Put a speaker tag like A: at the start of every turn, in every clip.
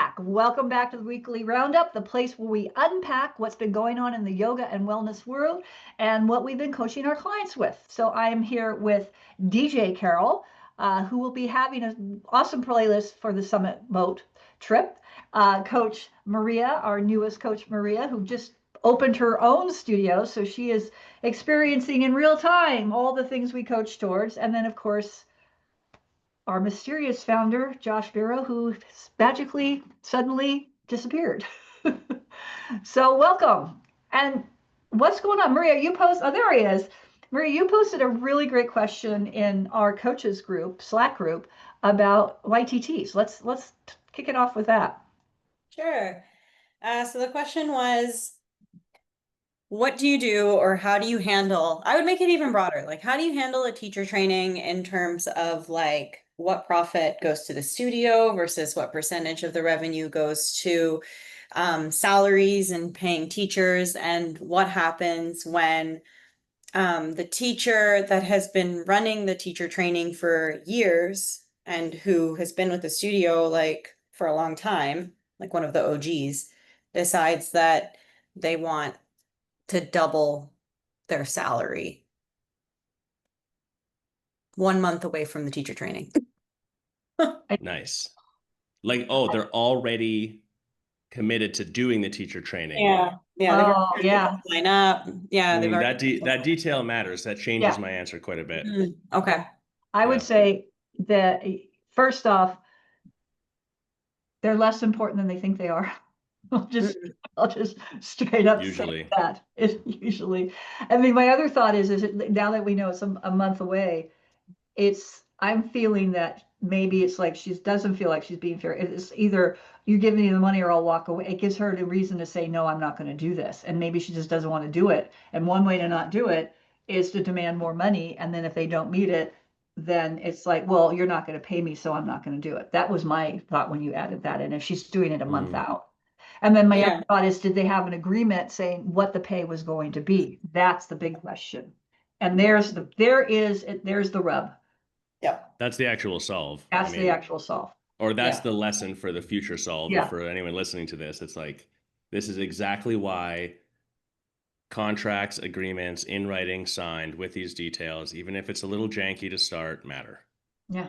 A: back. Welcome back to the Weekly Roundup, the place where we unpack what's been going on in the yoga and wellness world and what we've been coaching our clients with. So I am here with DJ Carol, who will be having an awesome playlist for the Summit Boat trip. Coach Marija, our newest coach Marija, who just opened her own studio. So she is experiencing in real time all the things we coach towards. And then, of course, our mysterious founder, Josh Barrow, who magically suddenly disappeared. So welcome. And what's going on? Marija, oh, there he is. Marija, you posted a really great question in our coaches group, Slack group, about YTTs. Let's kick it off with that.
B: Sure. So the question was, what do you do or how do you handle, I would make it even broader, like how do you handle a teacher training in terms of like what profit goes to the studio versus what percentage of the revenue goes to salaries and paying teachers, and what happens when the teacher that has been running the teacher training for years and who has been with the studio like for a long time, like one of the OGs, decides that they want to double their salary 1 month away from the teacher training.
C: Nice. Like, oh, they're already committed to doing the teacher training.
B: Yeah.
A: Oh, yeah.
B: Line up. Yeah. They've already
C: that detail matters. That changes my answer quite a bit.
B: Okay.
A: I would say that first off, they're less important than they think they are. I'll just straight up say that. Usually, I mean, my other thought is now that we know it's a month away, I'm feeling that maybe it's like she doesn't feel like she's being fair. It's either you give me the money or I'll walk away. It gives her the reason to say, no, I'm not going to do this. And maybe she just doesn't want to do it. And one way to not do it is to demand more money. And then if they don't meet it, then it's like, well, you're not going to pay me, so I'm not going to do it. That was my thought when you added that in. If she's doing it a month out. And then my other thought is, did they have an agreement saying what the pay was going to be? That's the big question. And there's the rub.
B: Yeah.
C: That's the actual solve.
A: That's the actual solve.
C: Or that's the lesson for the future solve.
A: Yeah.
C: For anyone listening to this, it's like, this is exactly why contracts, agreements in writing signed with these details, even if it's a little janky to start, matter.
A: Yeah.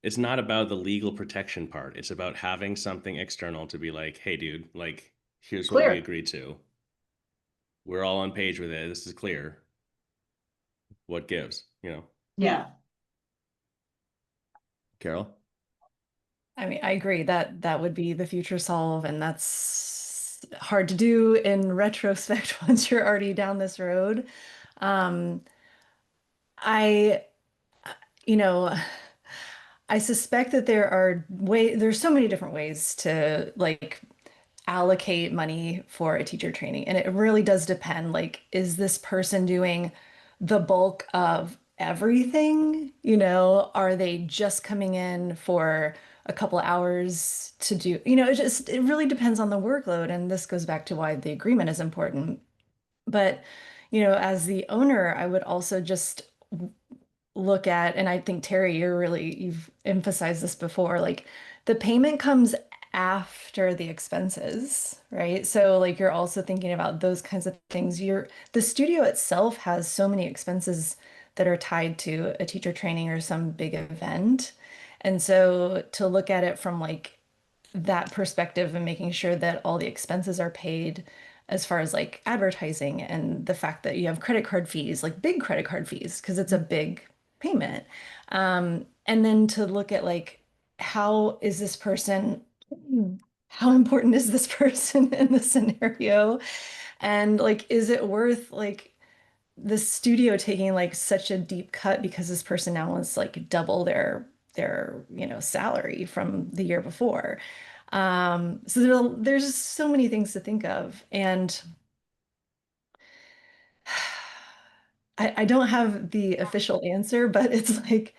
C: It's not about the legal protection part. It's about having something external to be like, hey, dude, like, here's what we agreed to. We're all on page with it. This is clear. What gives,
B: Yeah.
C: Carol?
D: I mean, I agree that would be the future solve, and that's hard to do in retrospect once you're already down this road. I suspect that there's so many different ways to like allocate money for a teacher training. And it really does depend, like, is this person doing the bulk of everything? Are they just coming in for a couple of hours to do, it really depends on the workload. And this goes back to why the agreement is important. But, as the owner, I would also just look at, and I think Terri, you've emphasized this before, like the payment comes after the expenses, right? So like you're also thinking about those kinds of things. The studio itself has so many expenses that are tied to a teacher training or some big event. And so to look at it from like that perspective and making sure that all the expenses are paid as far as like advertising and the fact that you have credit card fees, like big credit card fees, because it's a big payment. And then to look at like, how important is this person in the scenario? And like, is it worth like the studio taking like such a deep cut because this person now wants like double their salary from the year before? So there's so many things to think of. And I don't have the official answer, but it's like,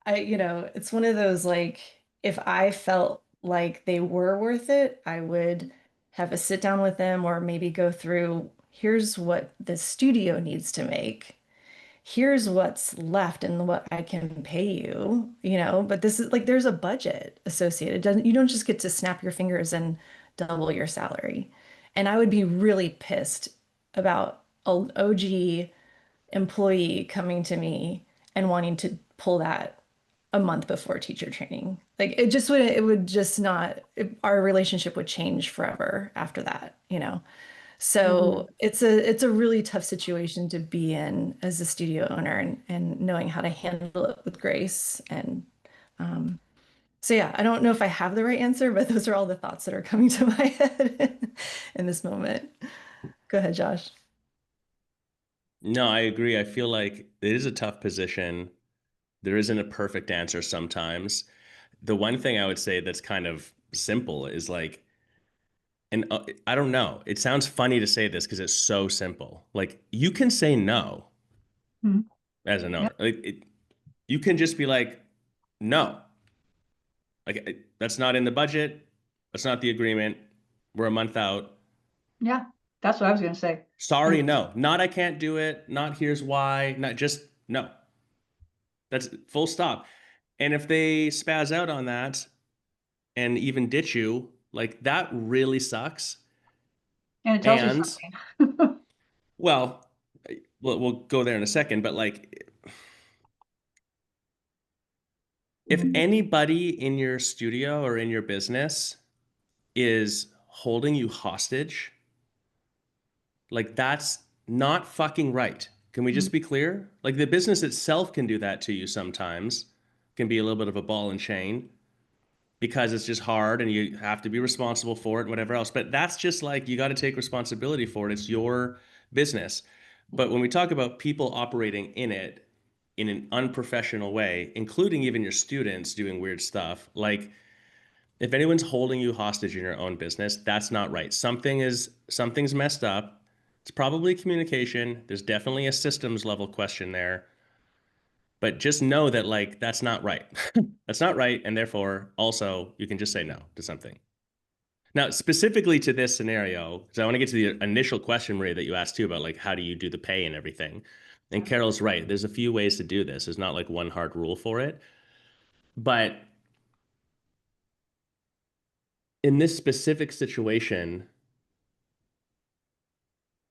D: it's one of those, like, if I felt like they were worth it, I would have a sit down with them or maybe go through, here's what the studio needs to make. here's what's left and what I can pay you, you know, but this is like there's a budget associated. You don't just get to snap your fingers and double your salary. And I would be really pissed about an OG employee coming to me and wanting to pull that a month before teacher training. Like it would just not, our relationship would change forever after that, you know? So it's a really tough situation to be in as a studio owner and knowing how to handle it with grace. And so yeah, I don't know if I have the right answer, but those are all the thoughts that are coming to my head in this moment. Go ahead, Josh.
C: No, I agree. I feel like it is a tough position. There isn't a perfect answer sometimes. The one thing I would say that's kind of simple is like, and I don't know, it sounds funny to say this because it's so simple. Like you can say no as an owner. Like you can just be like, no, like that's not in the budget. That's not the agreement. We're a month out.
A: Yeah, that's what I was going to say.
C: Sorry, no. Not I can't do it. Not here's why. Not just no. That's full stop. And if they spaz out on that and even ditch you, like that really sucks.
A: And it tells you
C: And
A: something.
C: well, we'll go there in a second, but like if anybody in your studio or in your business is holding you hostage, like that's not fucking right. Can we just be clear? Like the business itself can do that to you sometimes, can be a little bit of a ball and chain because it's just hard and you have to be responsible for it and whatever else. But that's just like, you got to take responsibility for it. It's your business. But when we talk about people operating in it in an unprofessional way, including even your students doing weird stuff, like if anyone's holding you hostage in your own business, that's not right. Something's messed up. It's probably communication. There's definitely a systems level question there. But just know that like that's not right. That's not right, and therefore also you can just say no to something. Now, specifically to this scenario, because I want to get to the initial question, Maria, that you asked too about like how do you do the pay and everything. And Carol's right. There's a few ways to do this. There's not like one hard rule for it. But in this specific situation,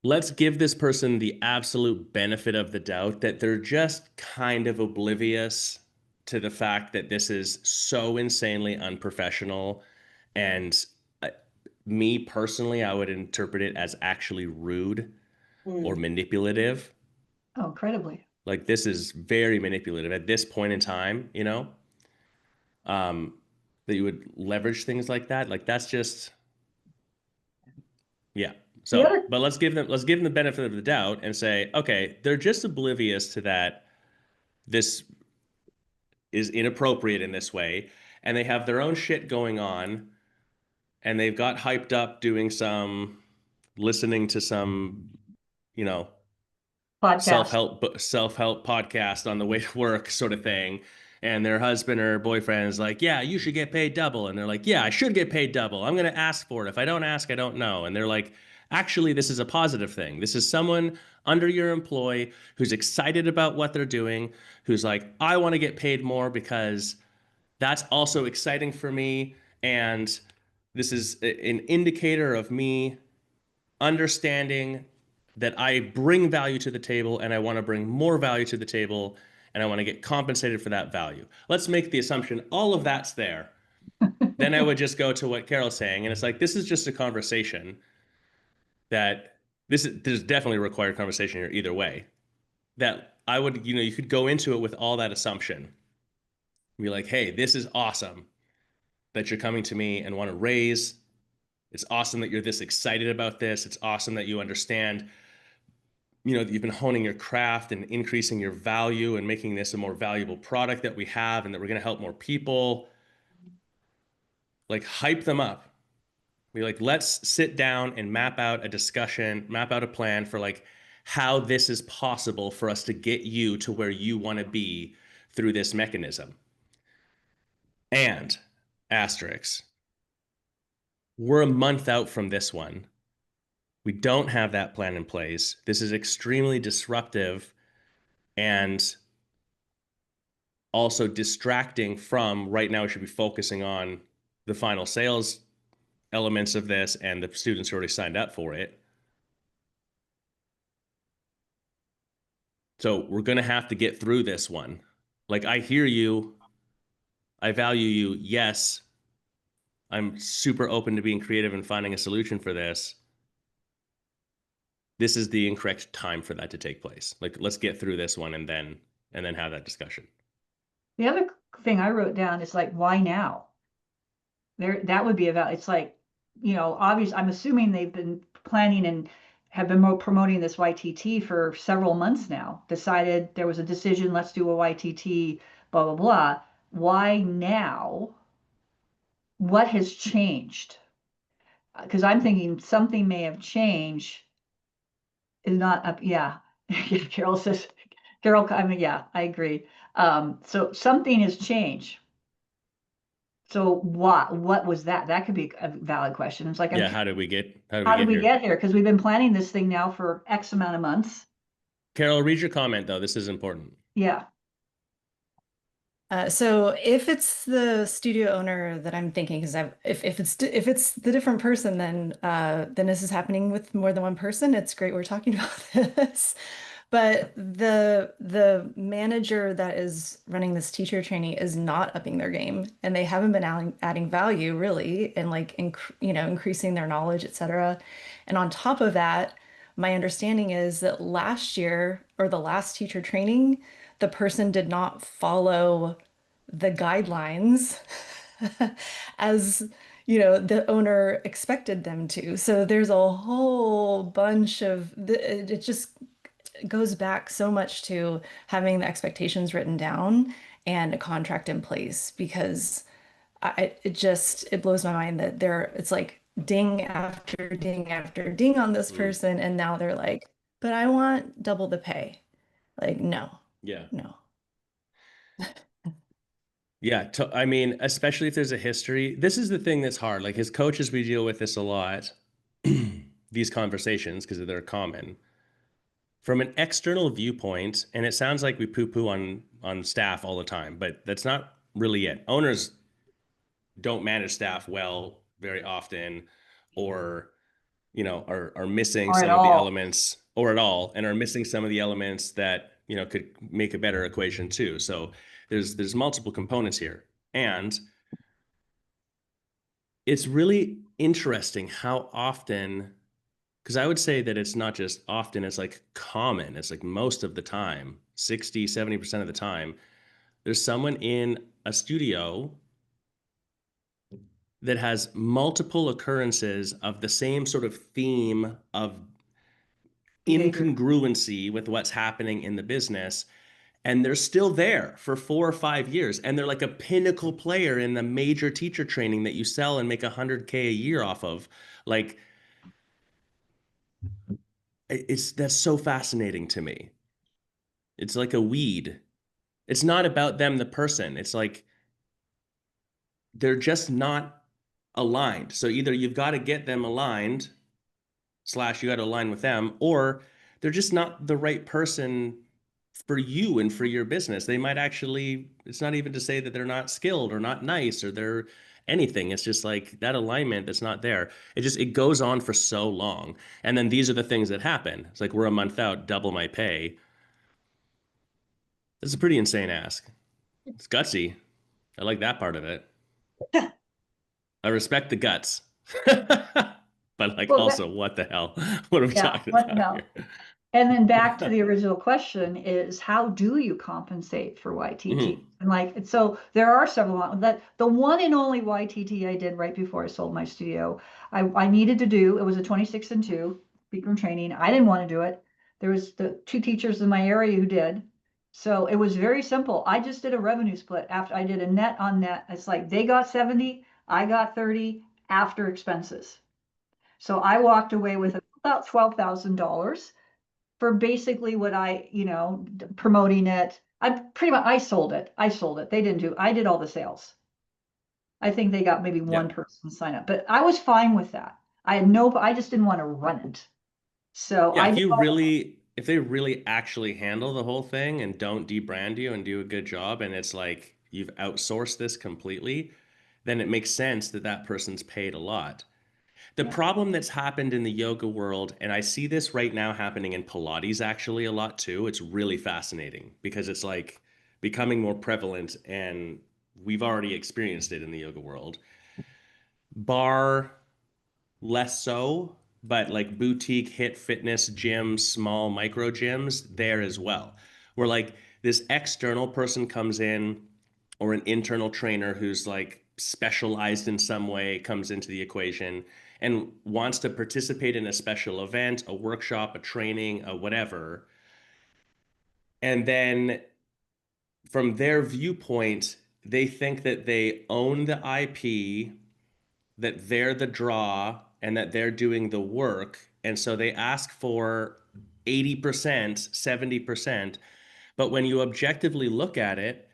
C: let's give this person the absolute benefit of the doubt that they're just kind of oblivious to the fact that this is so insanely unprofessional. And me personally, I would interpret it as actually rude or manipulative.
A: Oh, incredibly.
C: Like this is very manipulative at this point in time, you know, that you would leverage things like that. Like that's just, yeah. So, but let's give them the benefit of the doubt and say, okay, they're just oblivious to that. This is inappropriate in this way, and they have their own shit going on, and they've got hyped up doing listening to some, you know,
A: Podcast.
C: self-help podcast on the way to work sort of thing. And their husband or boyfriend is like, yeah, you should get paid double. And they're like, yeah, I should get paid double. I'm going to ask for it. If I don't ask, I don't know. And they're like, actually, this is a positive thing. This is someone under your employ who's excited about what they're doing, who's like, I want to get paid more because that's also exciting for me. And this is an indicator of me understanding that I bring value to the table and I want to bring more value to the table and I want to get compensated for that value. Let's make the assumption all of that's there. Then I would just go to what Carol's saying. And it's like, this is just a conversation that there's definitely a required conversation here either way. That I would, you know, you could go into it with all that assumption. Be like, hey, this is awesome that you're coming to me and want to raise. It's awesome that you're this excited about this. It's awesome that you understand, you know, that you've been honing your craft and increasing your value and making this a more valuable product that we have and that we're going to help more people. Like hype them up. Be like, let's sit down and map out a discussion, map out a plan for like how this is possible for us to get you to where you want to be through this mechanism. And asterisk, we're a month out from this one. We don't have that plan in place. This is extremely disruptive and also distracting from right now we should be focusing on the final sales elements of this and the students who already signed up for it. So we're going to have to get through this one. Like, I hear you. I value you. Yes. I'm super open to being creative and finding a solution for this. This is the incorrect time for that to take place. Like, let's get through this one and then have that discussion.
A: The other thing I wrote down is like, why now? That would be about, it's like, you know, obvious. I'm assuming they've been planning and have been promoting this YTT for several months now. Decided there was a decision, let's do a YTT, blah, blah, blah. Why now? What has changed? Because I'm thinking something may have changed. Is not up. Yeah. Carol says, Carol, I mean, yeah, I agree. So something has changed. So what was that? That could be a valid question. It's like,
C: yeah, how did we get
A: here? Because we've been planning this thing now for X amount of months.
C: Carol, read your comment though. This is important.
A: Yeah.
D: So if it's the studio owner that I'm thinking, because if it's the different person, then this is happening with more than one person. It's great we're talking about this. But the manager that is running this teacher training is not upping their game, and they haven't been adding value really, and like increasing their knowledge, etc. And on top of that, my understanding is that last year or the last teacher training, the person did not follow the guidelines as the owner expected them to. So there's a whole bunch of it just goes back so much to having the expectations written down and a contract in place, because it blows my mind that it's like ding after ding after ding on this person, and now they're like, but I want double the pay. Like, no.
C: Yeah.
D: No.
C: Yeah, I mean, especially if there's a history. This is the thing that's hard. Like, as coaches, we deal with this a lot, these conversations, because they're common. From an external viewpoint, and it sounds like we poo-poo on staff all the time, but that's not really it. Owners don't manage staff well very often, or are missing some of the elements, or at all, and are missing some of the elements that could make a better equation too. So there's multiple components here, and it's really interesting how often, because I would say that it's not just often, it's like common. It's like most of the time, 60-70% of the time, there's someone in a studio that has multiple occurrences of the same sort of theme of incongruency with what's happening in the business, and they're still there for 4 or 5 years, and they're like a pinnacle player in the major teacher training that you sell and make $100K a year off of. Like, that's so fascinating to me. It's like a weed. It's not about them, the person. It's like they're just not aligned. So either you've got to get them aligned / you got to align with them, or they're just not the right person for you and for your business. They might actually, it's not even to say that they're not skilled or not nice or they're anything. It's just like that alignment that's not there. It goes on for so long. And then these are the things that happen. It's like, we're a month out, double my pay. This is a pretty insane ask. It's gutsy. I like that part of it. I respect the guts. But like, also, what the hell? What are we talking about here?
A: And then back to the original question is, how do you compensate for YTT? And like, so there are several, that the one and only YTT I did right before I sold my studio, I needed to do, it was a 26-2 speaker training. I didn't want to do it. There was the 2 teachers in my area who did. So it was very simple. I just did a revenue split after I did a net on net. It's like they got 70, I got 30 after expenses. So I walked away with about $12,000 for basically what I, promoting it. I sold it. I did all the sales. I think they got maybe one person sign up, but I was fine with that. I just didn't want to run it. So
C: yeah, if they really actually handle the whole thing and don't debrand you and do a good job, and it's like you've outsourced this completely, then it makes sense that that person's paid a lot. The problem that's happened in the yoga world, and I see this right now happening in Pilates actually a lot too, it's really fascinating because it's like becoming more prevalent, and we've already experienced it in the yoga world. Bar less so, but like boutique hit fitness gyms, small micro gyms there as well, where like this external person comes in, or an internal trainer who's like specialized in some way comes into the equation and wants to participate in a special event, a workshop, a training, a whatever. And then from their viewpoint, they think that they own the IP, that they're the draw, and that they're doing the work. And so they ask for 80%, 70%. But when you objectively look at it,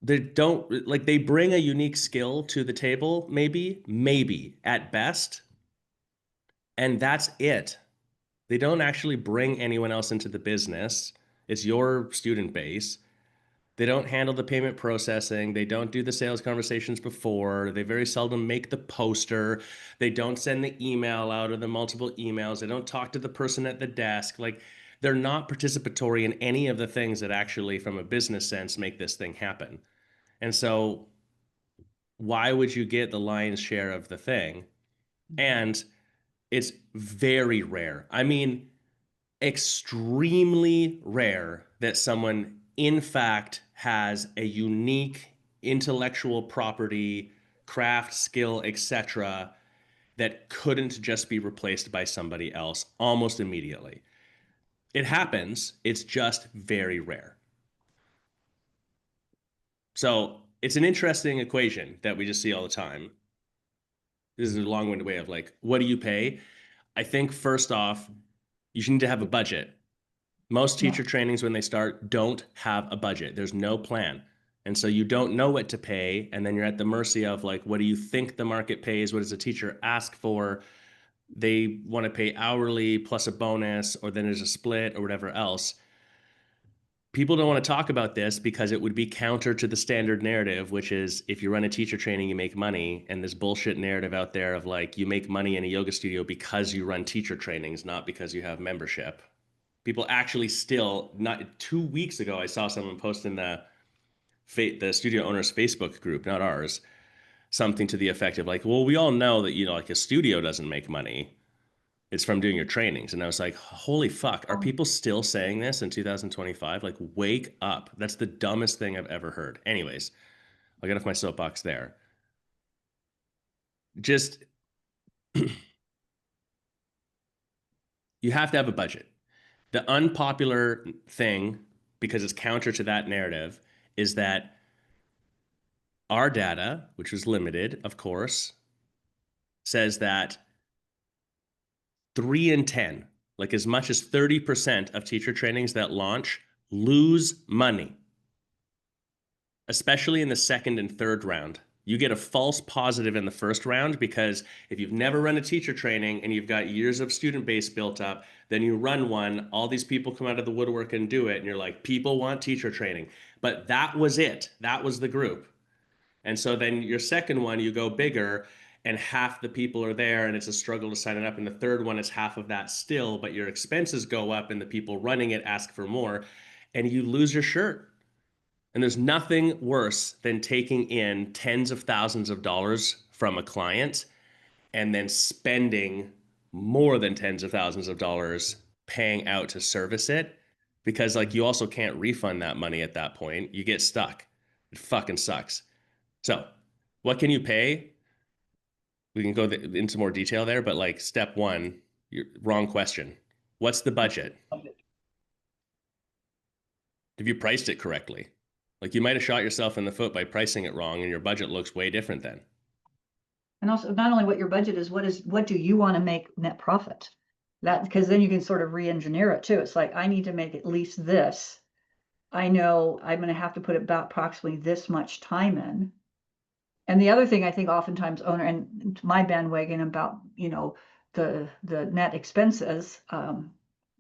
C: they don't, like, they bring a unique skill to the table, maybe at best. And that's it. They don't actually bring anyone else into the business. It's your student base. They don't handle the payment processing. They don't do the sales conversations before. They very seldom make the poster. They don't send the email out or the multiple emails. They don't talk to the person at the desk. Like, they're not participatory in any of the things that actually, from a business sense, make this thing happen. And so why would you get the lion's share of the thing? And it's very rare. I mean, extremely rare that someone, in fact, has a unique intellectual property, craft, skill, etc., that couldn't just be replaced by somebody else almost immediately. It happens, it's just very rare. So it's an interesting equation that we just see all the time. This is a long-winded way of like, what do you pay? I think first off, you need to have a budget. Most teacher trainings when they start don't have a budget. There's no plan. And so you don't know what to pay. And then you're at the mercy of like, what do you think the market pays? What does the teacher ask for? They want to pay hourly plus a bonus, or then there's a split or whatever else. People don't want to talk about this because it would be counter to the standard narrative, which is if you run a teacher training, you make money. And this bullshit narrative out there of like, you make money in a yoga studio because you run teacher trainings, not because you have membership. People actually still, not 2 weeks ago, I saw someone post in the studio owners Facebook group, not ours, something to the effect of like, well, we all know that, like a studio doesn't make money. It's from doing your trainings. And I was like, holy fuck, are people still saying this in 2025? Like, wake up. That's the dumbest thing I've ever heard. Anyways, I'll get off my soapbox there. Just, you have to have a budget. The unpopular thing, because it's counter to that narrative, is that our data, which was limited, of course, says that 3 in 10, like as much as 30% of teacher trainings that launch lose money, especially in the second and third round. You get a false positive in the first round because if you've never run a teacher training and you've got years of student base built up, then you run one, all these people come out of the woodwork and do it, and you're like, people want teacher training. But that was it. That was the group. And so then your second one, you go bigger and half the people are there and it's a struggle to sign it up. And the third one is half of that still, but your expenses go up and the people running it ask for more and you lose your shirt. And there's nothing worse than taking in tens of thousands of dollars from a client and then spending more than tens of thousands of dollars paying out to service it, because like you also can't refund that money at that point. You get stuck. It fucking sucks. So what can you pay? We can go into more detail there, but like step one, wrong question. What's the budget? Have you priced it correctly? Like you might have shot yourself in the foot by pricing it wrong and your budget looks way different then.
A: And also not only what your budget is, what do you want to make net profit? That, because then you can sort of re-engineer it too. It's like, I need to make at least this. I know I'm going to have to put about approximately this much time in. And the other thing I think oftentimes owner, and my bandwagon about, the net expenses,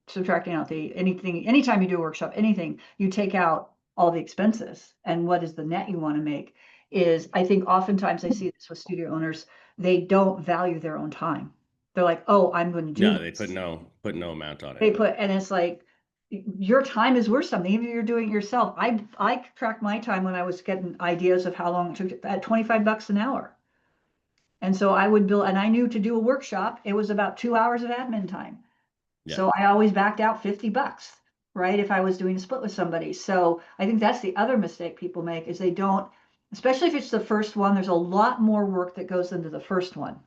A: subtracting out anytime you do a workshop, anything, you take out all the expenses. And what is the net you want to make is, I think oftentimes I see this with studio owners, they don't value their own time. They're like, oh, I'm going to do
C: No,
A: this.
C: they put no amount on it.
A: And it's like, your time is worth something, even if you're doing it yourself. I tracked my time when I was getting ideas of how long it took at $25 an hour. And so I would bill, and I knew to do a workshop, it was about 2 hours of admin time.
C: Yeah.
A: So I always backed out $50, right? If I was doing a split with somebody. So I think that's the other mistake people make, is they don't, especially if it's the first one, there's a lot more work that goes into the first one.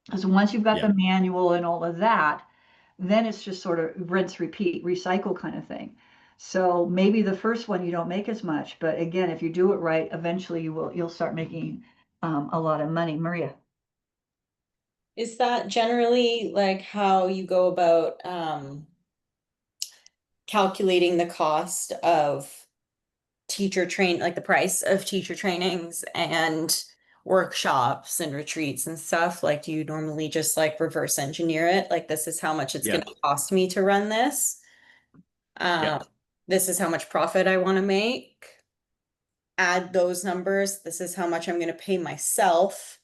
A: Because once you've got
C: Yeah.
A: the manual and all of that, then it's just sort of rinse, repeat, recycle kind of thing. So maybe the first one you don't make as much, but again, if you do it right, eventually you'll start making a lot of money. Marija.
B: Is that generally like how you go about calculating the cost of teacher train, like the price of teacher trainings and workshops and retreats and stuff? Like, do you normally just like reverse engineer it? Like, this is how much it's going to cost me to run this. This is how much profit I want to make. Add those numbers. This is how much I'm going to pay myself.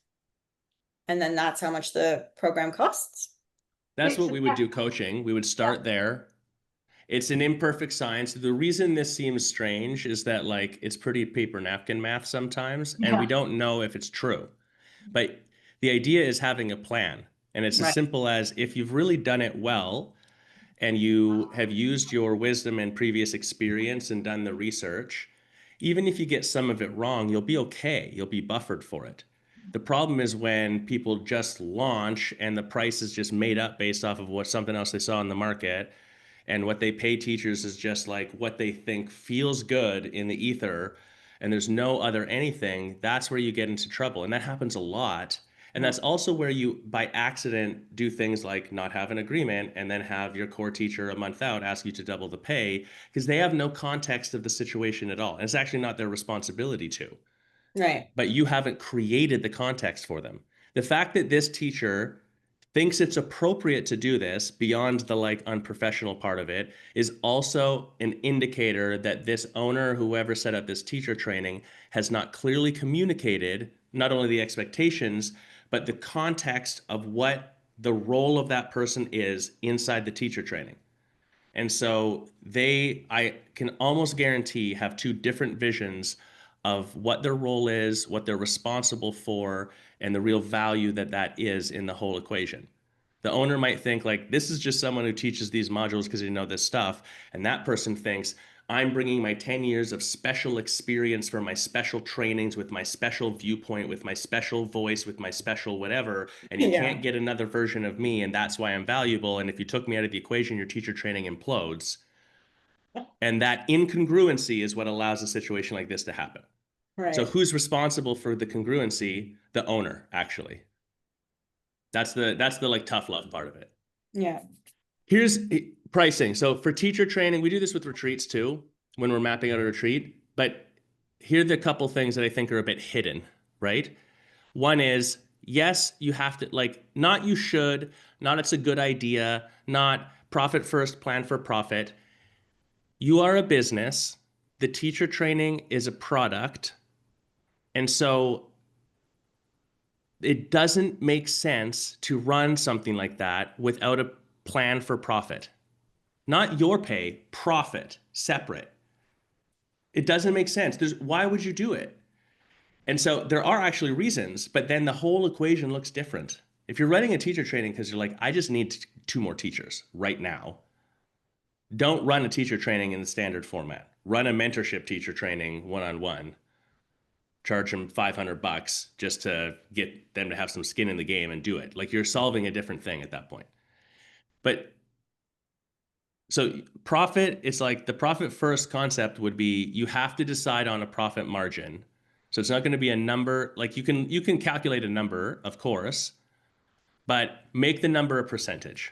B: And then that's how much the program costs.
C: That's what we would do coaching. We would start there. It's an imperfect science. The reason this seems strange is that, like, it's pretty paper napkin math sometimes, and we don't know if it's true. But the idea is having a plan. And it's as simple as, if you've really done it well and you have used your wisdom and previous experience and done the research, even if you get some of it wrong, you'll be okay. You'll be buffered for it. The problem is when people just launch and the price is just made up based off of what something else they saw in the market, and what they pay teachers is just like what they think feels good in the ether, and there's no other anything. That's where you get into trouble, and that happens a lot. And that's also where you, by accident, do things like not have an agreement and then have your core teacher a month out ask you to double the pay, because they have no context of the situation at all. And it's actually not their responsibility to.
B: Right.
C: But you haven't created the context for them. The fact that this teacher thinks it's appropriate to do this beyond the like unprofessional part of it is also an indicator that this owner, whoever set up this teacher training, has not clearly communicated not only the expectations, but the context of what the role of that person is inside the teacher training. And so I can almost guarantee, have two different visions of what their role is, what they're responsible for, and the real value that that is in the whole equation. The owner might think like, this is just someone who teaches these modules because they know this stuff. And that person thinks, I'm bringing my 10 years of special experience from my special trainings with my special viewpoint, with my special voice, with my special whatever. And you can't get another version of me. And that's why I'm valuable. And if you took me out of the equation, your teacher training implodes. And that incongruency is what allows a situation like this to happen.
B: Right.
C: So who's responsible for the congruency? The owner, actually. That's the like tough love part of it.
B: Yeah.
C: Here's pricing. So for teacher training, we do this with retreats too, when we're mapping out a retreat. But here are the couple things that I think are a bit hidden, right? One is, yes, you have to, like, not you should, not it's a good idea, not profit first, plan for profit. You are a business. The teacher training is a product. And so it doesn't make sense to run something like that without a plan for profit. Not your pay, profit, separate. It doesn't make sense. Why would you do it? And so there are actually reasons, but then the whole equation looks different. If you're running a teacher training because you're like, I just need 2 more teachers right now, don't run a teacher training in the standard format. Run a mentorship teacher training one-on-one. Charge them $500 just to get them to have some skin in the game and do it. Like, you're solving a different thing at that point. But so profit, it's like the profit first concept would be, you have to decide on a profit margin. So it's not going to be a number, like you can calculate a number, of course, but make the number a percentage.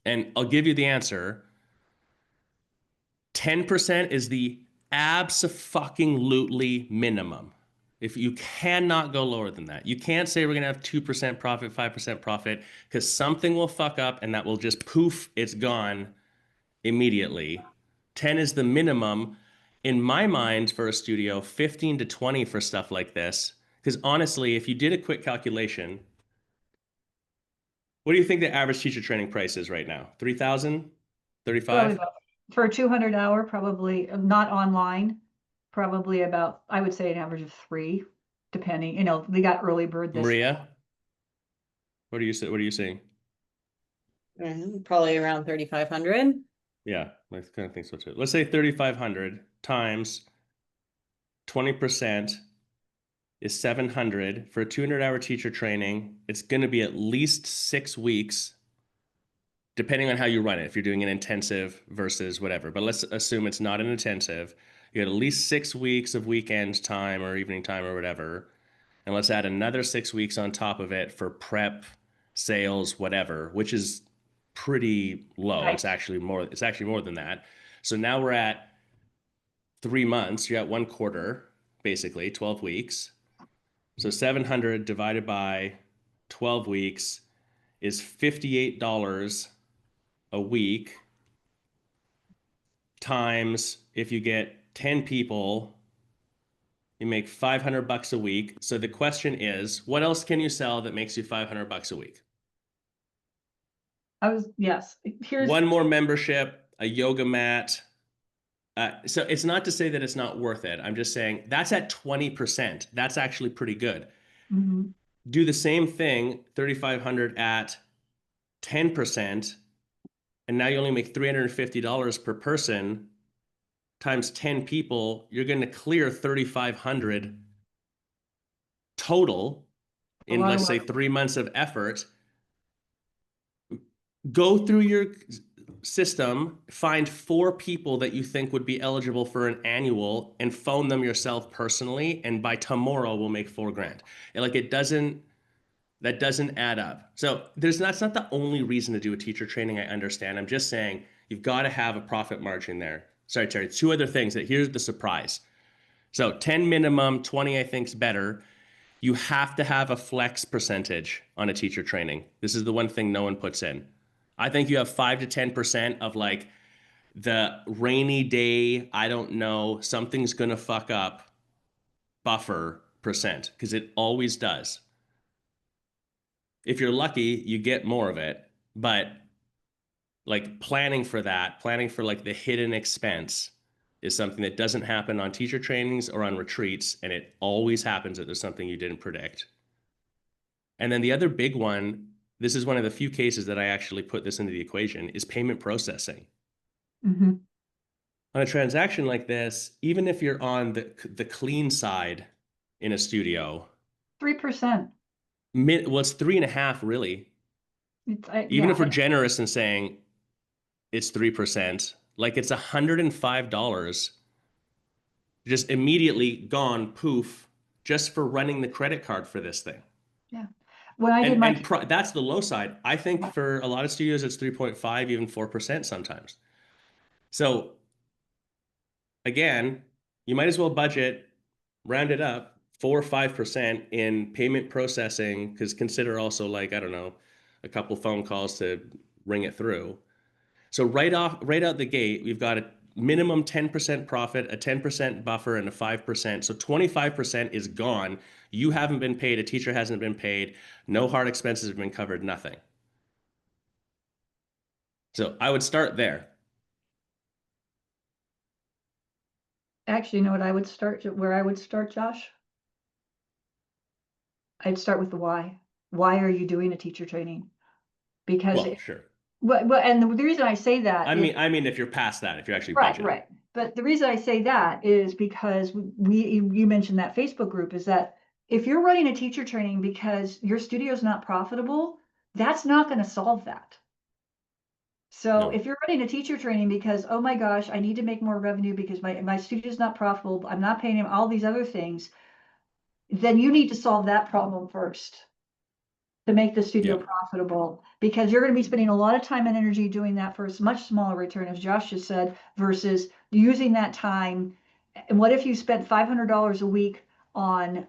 C: And I'll give you the answer. 10% is the abso-fucking-lutely minimum. If you cannot go lower than that, you can't say we're going to have 2% profit, 5% profit, because something will fuck up and that will just poof, it's gone immediately. 10 is the minimum. In my mind, for a studio, 15 to 20 for stuff like this. Because honestly, if you did a quick calculation, what do you think the average teacher training price is right now? 3,000? 35?
A: For a 200 hour, probably not online, probably about, I would say an average of 3, depending, you know, they got early bird this.
C: Marija, what are you saying?
B: Probably around 3,500.
C: Yeah, I kind of think so too. Let's say 3,500 times 20% is 700 for a 200-hour teacher training. It's going to be at least 6 weeks, depending on how you run it. If you're doing an intensive versus whatever, but let's assume it's not an intensive. You got at least 6 weeks of weekend time or evening time or whatever, and let's add another 6 weeks on top of it for prep, sales, whatever, which is pretty low.
A: Right.
C: It's actually more than that. So now we're at 3 months. You're at 1 quarter, basically 12 weeks. So 700 divided by 12 weeks is $58 a week, times, if you get 10 people, you make $500 a week. So the question is, what else can you sell that makes you $500 a week?
A: Yes. Here's
C: one more membership, a yoga mat. So it's not to say that it's not worth it. I'm just saying that's at 20%. That's actually pretty good.
A: Mm-hmm.
C: Do the same thing, 3,500 at 10%, and now you only make $350 per person times 10 people. You're going to clear 3,500 total in, let's say, 3 months of effort. Go through your system, find 4 people that you think would be eligible for an annual, and phone them yourself personally, and by tomorrow we'll make $4,000. And like, that doesn't add up. So that's not the only reason to do a teacher training, I understand. I'm just saying you've got to have a profit margin there. Sorry, Terri, 2 other things. Here's the surprise. So 10 minimum, 20 I think is better. You have to have a flex percentage on a teacher training. This is the one thing no one puts in. I think you have 5 to 10% of like the rainy day, I don't know, something's gonna fuck up buffer percent, because it always does. If you're lucky, you get more of it, but like planning for like the hidden expense is something that doesn't happen on teacher trainings or on retreats, and it always happens that there's something you didn't predict. And then the other big one, this is one of the few cases that I actually put this into the equation, is payment processing.
A: Mm-hmm.
C: On a transaction like this, even if you're on the clean side in a studio,
A: 3%.
C: well, it's 3.5% really. Even if we're generous in saying it's 3%, like it's $105 just immediately gone, poof, just for running the credit card for this thing.
A: Yeah. When I did
C: that's the low side. I think for a lot of studios, it's 3.5%, even 4% sometimes. So again, you might as well budget, round it up, 4 or 5% in payment processing, because consider also, like, I don't know, a couple phone calls to ring it through. So right out the gate, we've got a minimum 10% profit, a 10% buffer, and a 5%. So 25% is gone. You haven't been paid. A teacher hasn't been paid. No hard expenses have been covered. Nothing. So I would start there.
A: Actually, you know what I would start, where I would start, Josh? I'd start with the why. Why are you doing a teacher training? Because
C: sure.
A: Well, and the reason I say that,
C: I mean, if you're past that, if you're actually budgeting.
A: Right. But the reason I say that is because you mentioned that Facebook group, is that if you're running a teacher training because your studio is not profitable, that's not going to solve that. So if you're running a teacher training because, oh my gosh, I need to make more revenue because my studio is not profitable, I'm not paying him, all these other things, then you need to solve that problem first to make the studio profitable, because you're going to be spending a lot of time and energy doing that for a much smaller return, as Josh just said, versus using that time. And what if you spent $500 a week on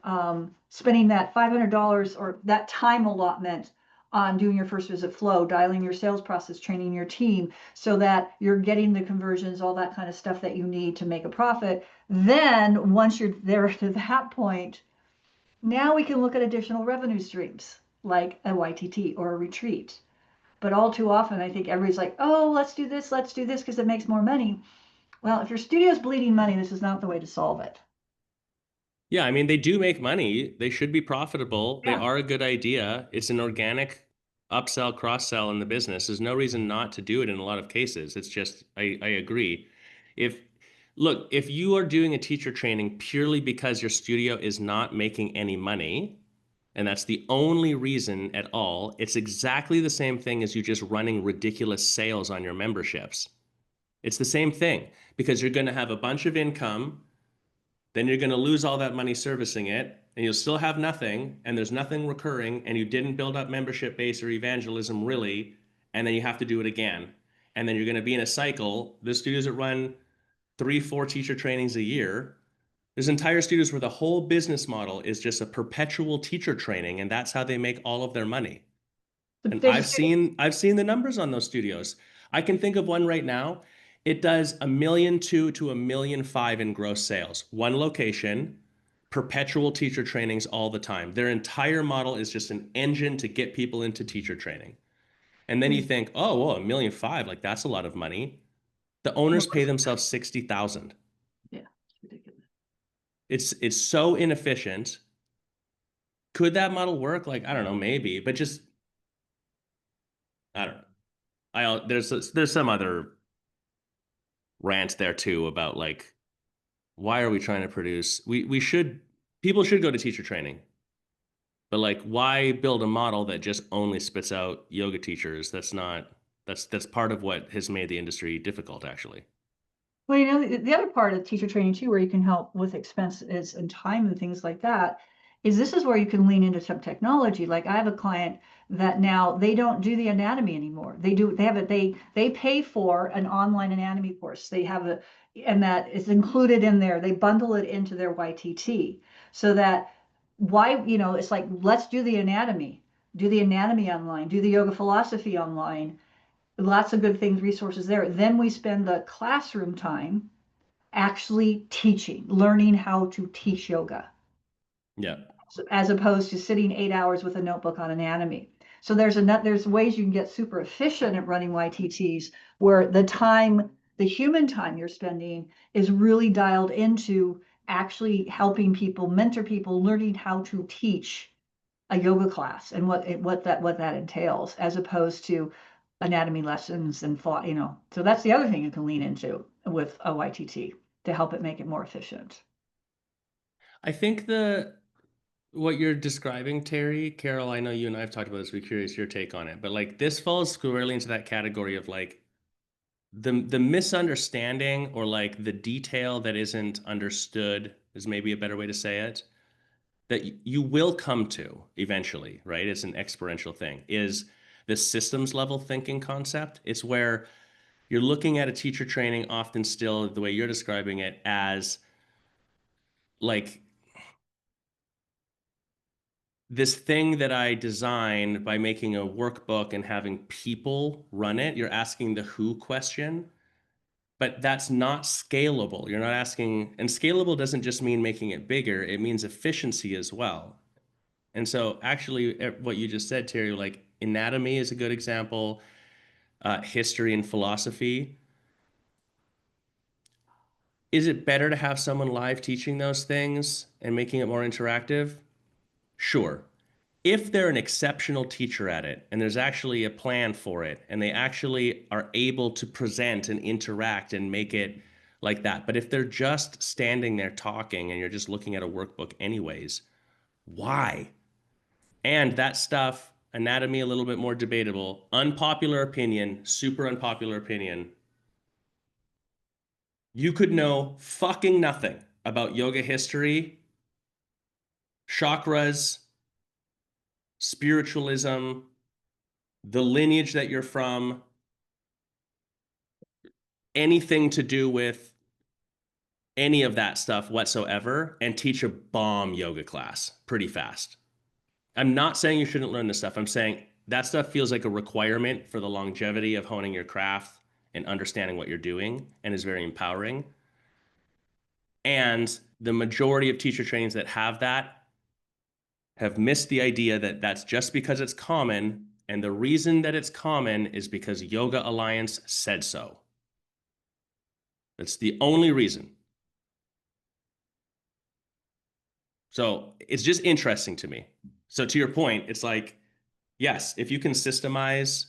A: spending that $500 or that time allotment on doing your first visit flow, dialing your sales process, training your team so that you're getting the conversions, all that kind of stuff that you need to make a profit. Then once you're there to that point, now we can look at additional revenue streams like a YTT or a retreat. But all too often, I think everybody's like, oh, let's do this because it makes more money. Well, if your studio's bleeding money, this is not the way to solve it.
C: Yeah, I mean, they do make money. They should be profitable.
A: Yeah.
C: They are a good idea. It's an organic upsell, cross-sell in the business. There's no reason not to do it in a lot of cases. It's just, I agree. Look, if you are doing a teacher training purely because your studio is not making any money, and that's the only reason at all, it's exactly the same thing as you just running ridiculous sales on your memberships. It's the same thing because you're going to have a bunch of income. Then you're going to lose all that money servicing it, and you'll still have nothing, and there's nothing recurring, and you didn't build up membership base or evangelism really, and then you have to do it again. And then you're going to be in a cycle. There's studios that run 3-4 teacher trainings a year. There's entire studios where the whole business model is just a perpetual teacher training, and that's how they make all of their money. And I've seen the numbers on those studios. I can think of one right now. It does $1.2 million to $1.5 million in gross sales. One location, perpetual teacher trainings all the time. Their entire model is just an engine to get people into teacher training. And then you think, oh, well, $1.5 million, like that's a lot of money. The owners pay themselves $60,000.
A: Yeah, it's ridiculous.
C: It's so inefficient. Could that model work? Like, I don't know, maybe, but just, I don't know. There's some other rant there too about like, why are we trying to produce? People should go to teacher training, but like, why build a model that just only spits out yoga teachers? That's part of what has made the industry difficult, actually.
A: Well, you know, the other part of teacher training too, where you can help with expenses and time and things like that, is this is where you can lean into some technology. Like I have a client that now they don't do the anatomy anymore. They pay for an online anatomy course. And that is included in there. They bundle it into their YTT so that it's like, let's do the anatomy online, do the yoga philosophy online. Lots of good things, resources there. Then we spend the classroom time actually teaching, learning how to teach yoga.
C: Yeah.
A: As opposed to sitting 8 hours with a notebook on anatomy. So there's ways you can get super efficient at running YTTs where the human time you're spending is really dialed into actually helping people, mentor people, learning how to teach a yoga class and what that entails, as opposed to anatomy lessons and thought, so that's the other thing you can lean into with a YTT to help it make it more efficient.
C: I think what you're describing, Terri, Carol, I know you and I have talked about this. We're curious your take on it, but like this falls squarely into that category of like the misunderstanding or like the detail that isn't understood is maybe a better way to say it, that you will come to eventually, right? It's an experiential thing, is the systems level thinking concept. It's where you're looking at a teacher training often still the way you're describing it as like this thing that I designed by making a workbook and having people run it. You're asking the who question, but that's not scalable. You're not asking, and scalable doesn't just mean making it bigger, it means efficiency as well. And so actually what you just said, Terri, like anatomy is a good example, history and philosophy. Is it better to have someone live teaching those things and making it more interactive? Sure. If they're an exceptional teacher at it and there's actually a plan for it and they actually are able to present and interact and make it like that. But if they're just standing there talking and you're just looking at a workbook anyways, why? And that stuff, anatomy a little bit more debatable, unpopular opinion, super unpopular opinion. You could know fucking nothing about yoga history, chakras, spiritualism, the lineage that you're from, anything to do with any of that stuff whatsoever and teach a bomb yoga class pretty fast. I'm not saying you shouldn't learn this stuff. I'm saying that stuff feels like a requirement for the longevity of honing your craft and understanding what you're doing, and is very empowering. And the majority of teacher trainings that have that have missed the idea that that's just because it's common. And the reason that it's common is because Yoga Alliance said so. That's the only reason. So it's just interesting to me. So to your point, it's like, yes, if you can systemize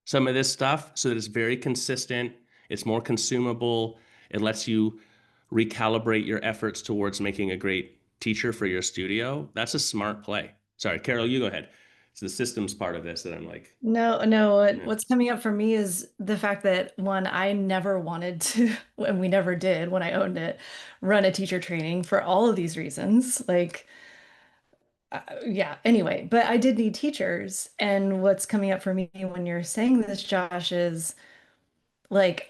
C: some of this stuff so that it's very consistent, it's more consumable, it lets you recalibrate your efforts towards making a great teacher for your studio, that's a smart play. Sorry, Carol, you go ahead. It's the systems part of this that I'm like,
D: No, what's coming up for me is the fact that, one, I never wanted to, and we never did when I owned it, run a teacher training for all of these reasons. Like, yeah, anyway, but I did need teachers. And what's coming up for me when you're saying this, Josh, is like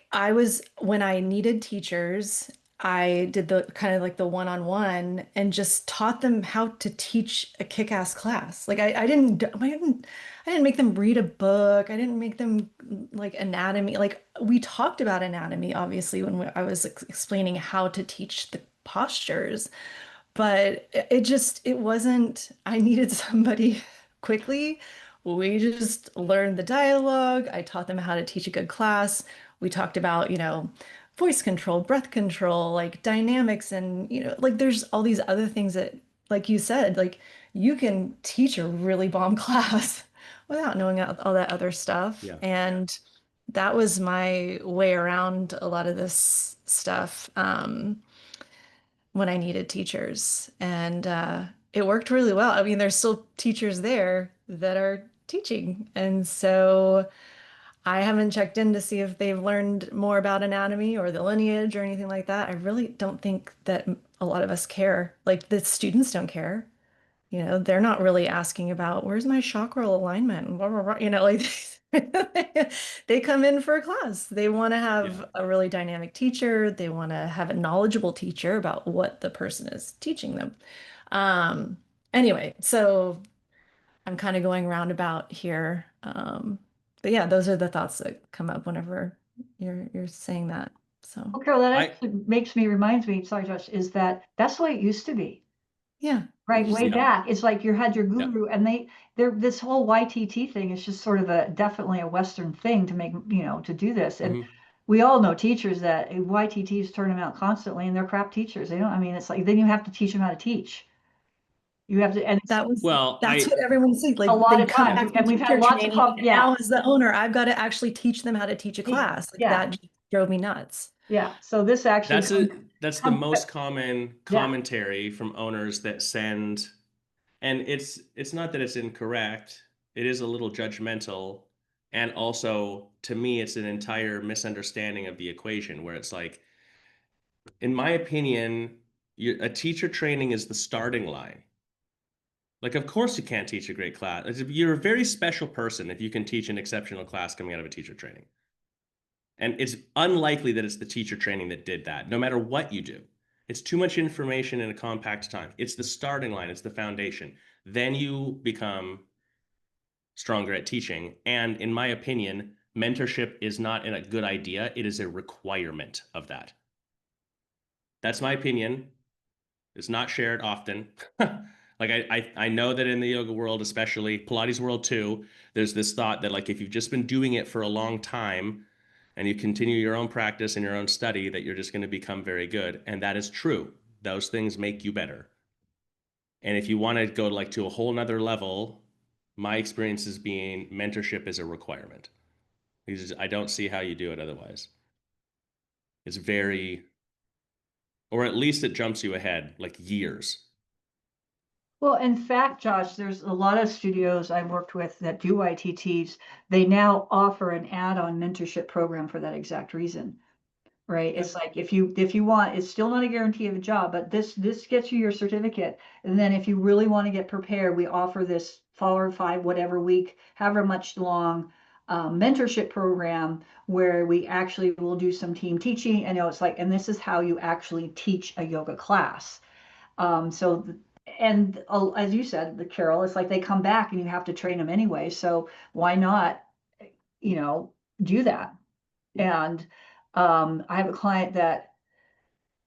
D: when I needed teachers, I did the kind of like the one-on-one and just taught them how to teach a kick-ass class. Like I didn't make them read a book. I didn't make them like anatomy. Like we talked about anatomy, obviously, when I was explaining how to teach the postures, but it wasn't, I needed somebody quickly. We just learned the dialogue. I taught them how to teach a good class. We talked about, voice control, breath control, like dynamics, and, like there's all these other things that, like you said, like you can teach a really bomb class without knowing all that other stuff.
C: Yeah.
D: And that was my way around a lot of this stuff. When I needed teachers. And it worked really well. I mean, there's still teachers there that are teaching. And so I haven't checked in to see if they've learned more about anatomy or the lineage or anything like that. I really don't think that a lot of us care. Like the students don't care. They're not really asking about where's my chakral alignment, blah, blah, blah. Like they come in for a class. They want to have a really dynamic teacher. They want to have a knowledgeable teacher about what the person is teaching them. Anyway, so I'm kind of going roundabout here. But yeah, those are the thoughts that come up whenever you're saying that. So
A: Well, Carol, that actually reminds me, sorry, Josh, is that's the way it used to be.
D: yeah.
A: Right, way back. It's like you had your guru, and this whole YTT thing is just sort of definitely a Western thing to make, to do this. And we all know teachers that YTTs turn them out constantly, and they're crap teachers. They don't, I mean, it's like, then you have to teach them how to teach. You have to, and
D: that's what everyone sees. Like
A: a lot
D: they
A: of
D: come
A: times,
D: back
A: and we've had lots of
D: training, now as the owner, I've got to actually teach them how to teach a class. Like that just drove me nuts.
A: Yeah. So this actually
C: that's the most common commentary from owners that send, and it's not that it's incorrect. It is a little judgmental, and also to me, it's an entire misunderstanding of the equation where it's like, in my opinion, a teacher training is the starting line. Like, of course you can't teach a great class. You're a very special person if you can teach an exceptional class coming out of a teacher training. And it's unlikely that it's the teacher training that did that, no matter what you do. It's too much information in a compact time. It's the starting line. It's the foundation. Then you become stronger at teaching. And in my opinion, mentorship is not a good idea. It is a requirement of that. That's my opinion. It's not shared often. Like I know that in the yoga world, especially Pilates world too, there's this thought that like if you've just been doing it for a long time and you continue your own practice and your own study, that you're just going to become very good. And that is true. Those things make you better. And if you want to go like to a whole nother level, my experience is being mentorship is a requirement. Because I don't see how you do it otherwise. It's very, or at least it jumps you ahead like years.
A: Well, in fact, Josh, there's a lot of studios I've worked with that do YTTs. They now offer an add-on mentorship program for that exact reason, right? It's like if you want, it's still not a guarantee of a job, but this gets you your certificate. And then if you really want to get prepared, we offer this 4 or 5 whatever week, however much long, mentorship program where we actually will do some team teaching, and it's like, and this is how you actually teach a yoga class. As you said, Carol, it's like they come back and you have to train them anyway. So why not, do that? And I have a client that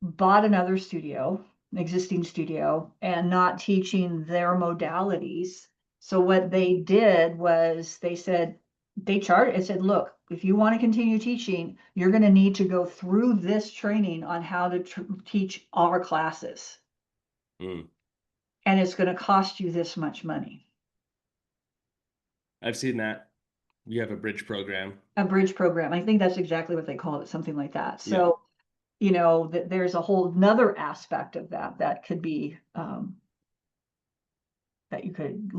A: bought another studio, an existing studio, and not teaching their modalities. So what they did was they said, they charted, it said, look, if you want to continue teaching, you're going to need to go through this training on how to teach our classes.
C: Mm.
A: And it's going to cost you this much money.
C: I've seen that. You have a bridge program.
A: A bridge program. I think that's exactly what they call it, something like that. So, there's a whole nother aspect of that could be, that you could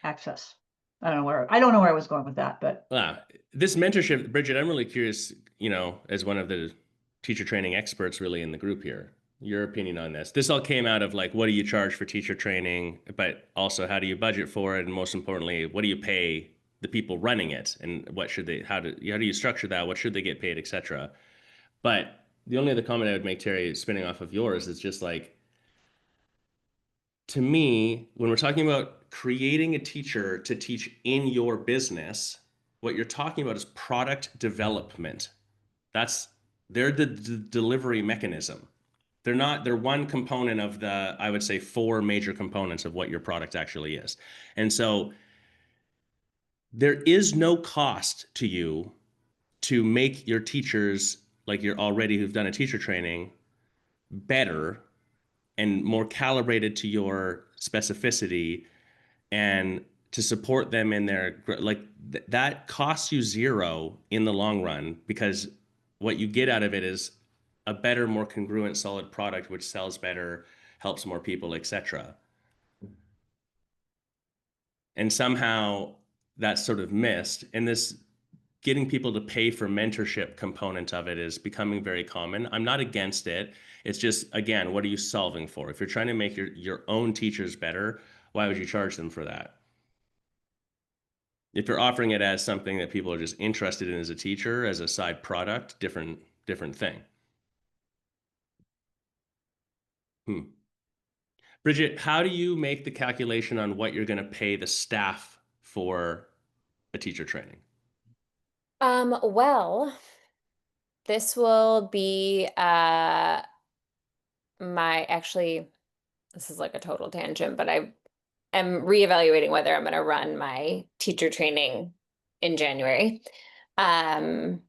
A: access. I don't know where I was going with that, but
C: this mentorship, Bridget, I'm really curious, as one of the teacher training experts really in the group here, your opinion on this. This all came out of like, what do you charge for teacher training, but also how do you budget for it? And most importantly, what do you pay the people running it? And how do you structure that? What should they get paid, etc. But the only other comment I would make, Terri, spinning off of yours, is just like, to me, when we're talking about creating a teacher to teach in your business, what you're talking about is product development. They're the delivery mechanism. They're one component of the, I would say, 4 major components of what your product actually is. And so there is no cost to you to make your teachers, like you're already who've done a teacher training, better and more calibrated to your specificity, and to support them in their, like, that costs you zero in the long run, because what you get out of it is a better, more congruent, solid product, which sells better, helps more people, etc. And somehow that's sort of missed. And this getting people to pay for mentorship component of it is becoming very common. I'm not against it. It's just, again, what are you solving for? If you're trying to make your own teachers better, why would you charge them for that? If you're offering it as something that people are just interested in as a teacher, as a side product, different thing. Bridget, how do you make the calculation on what you're going to pay the staff for a teacher training?
E: Well, this will be this is like a total tangent, but I am reevaluating whether I'm going to run my teacher training in January, my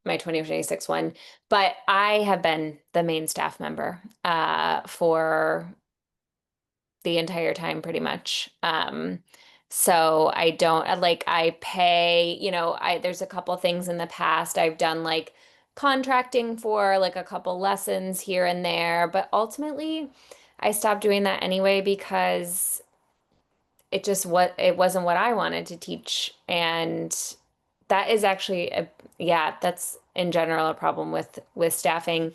E: 2026 one. But I have been the main staff member for the entire time, pretty much. So I don't I pay, there's a couple things in the past I've done, like contracting for like a couple lessons here and there, but ultimately I stopped doing that anyway because it wasn't what I wanted to teach. And that is actually that's in general a problem with staffing.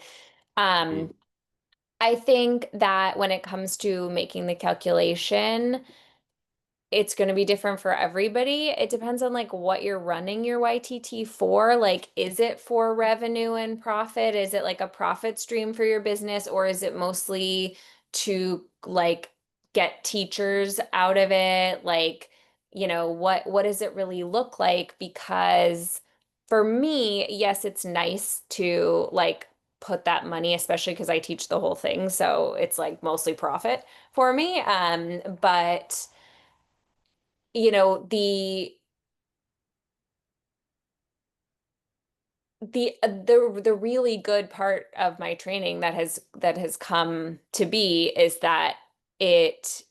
E: I think that when it comes to making the calculation, it's going to be different for everybody. It depends on like what you're running your YTT for. Like, is it for revenue and profit? Is it like a profit stream for your business, or is it mostly to like get teachers out of it? Like, what does it really look like? Because for me, yes, it's nice to like put that money, especially because I teach the whole thing. So it's like mostly profit for me. But the really good part of my training that has come to be is that it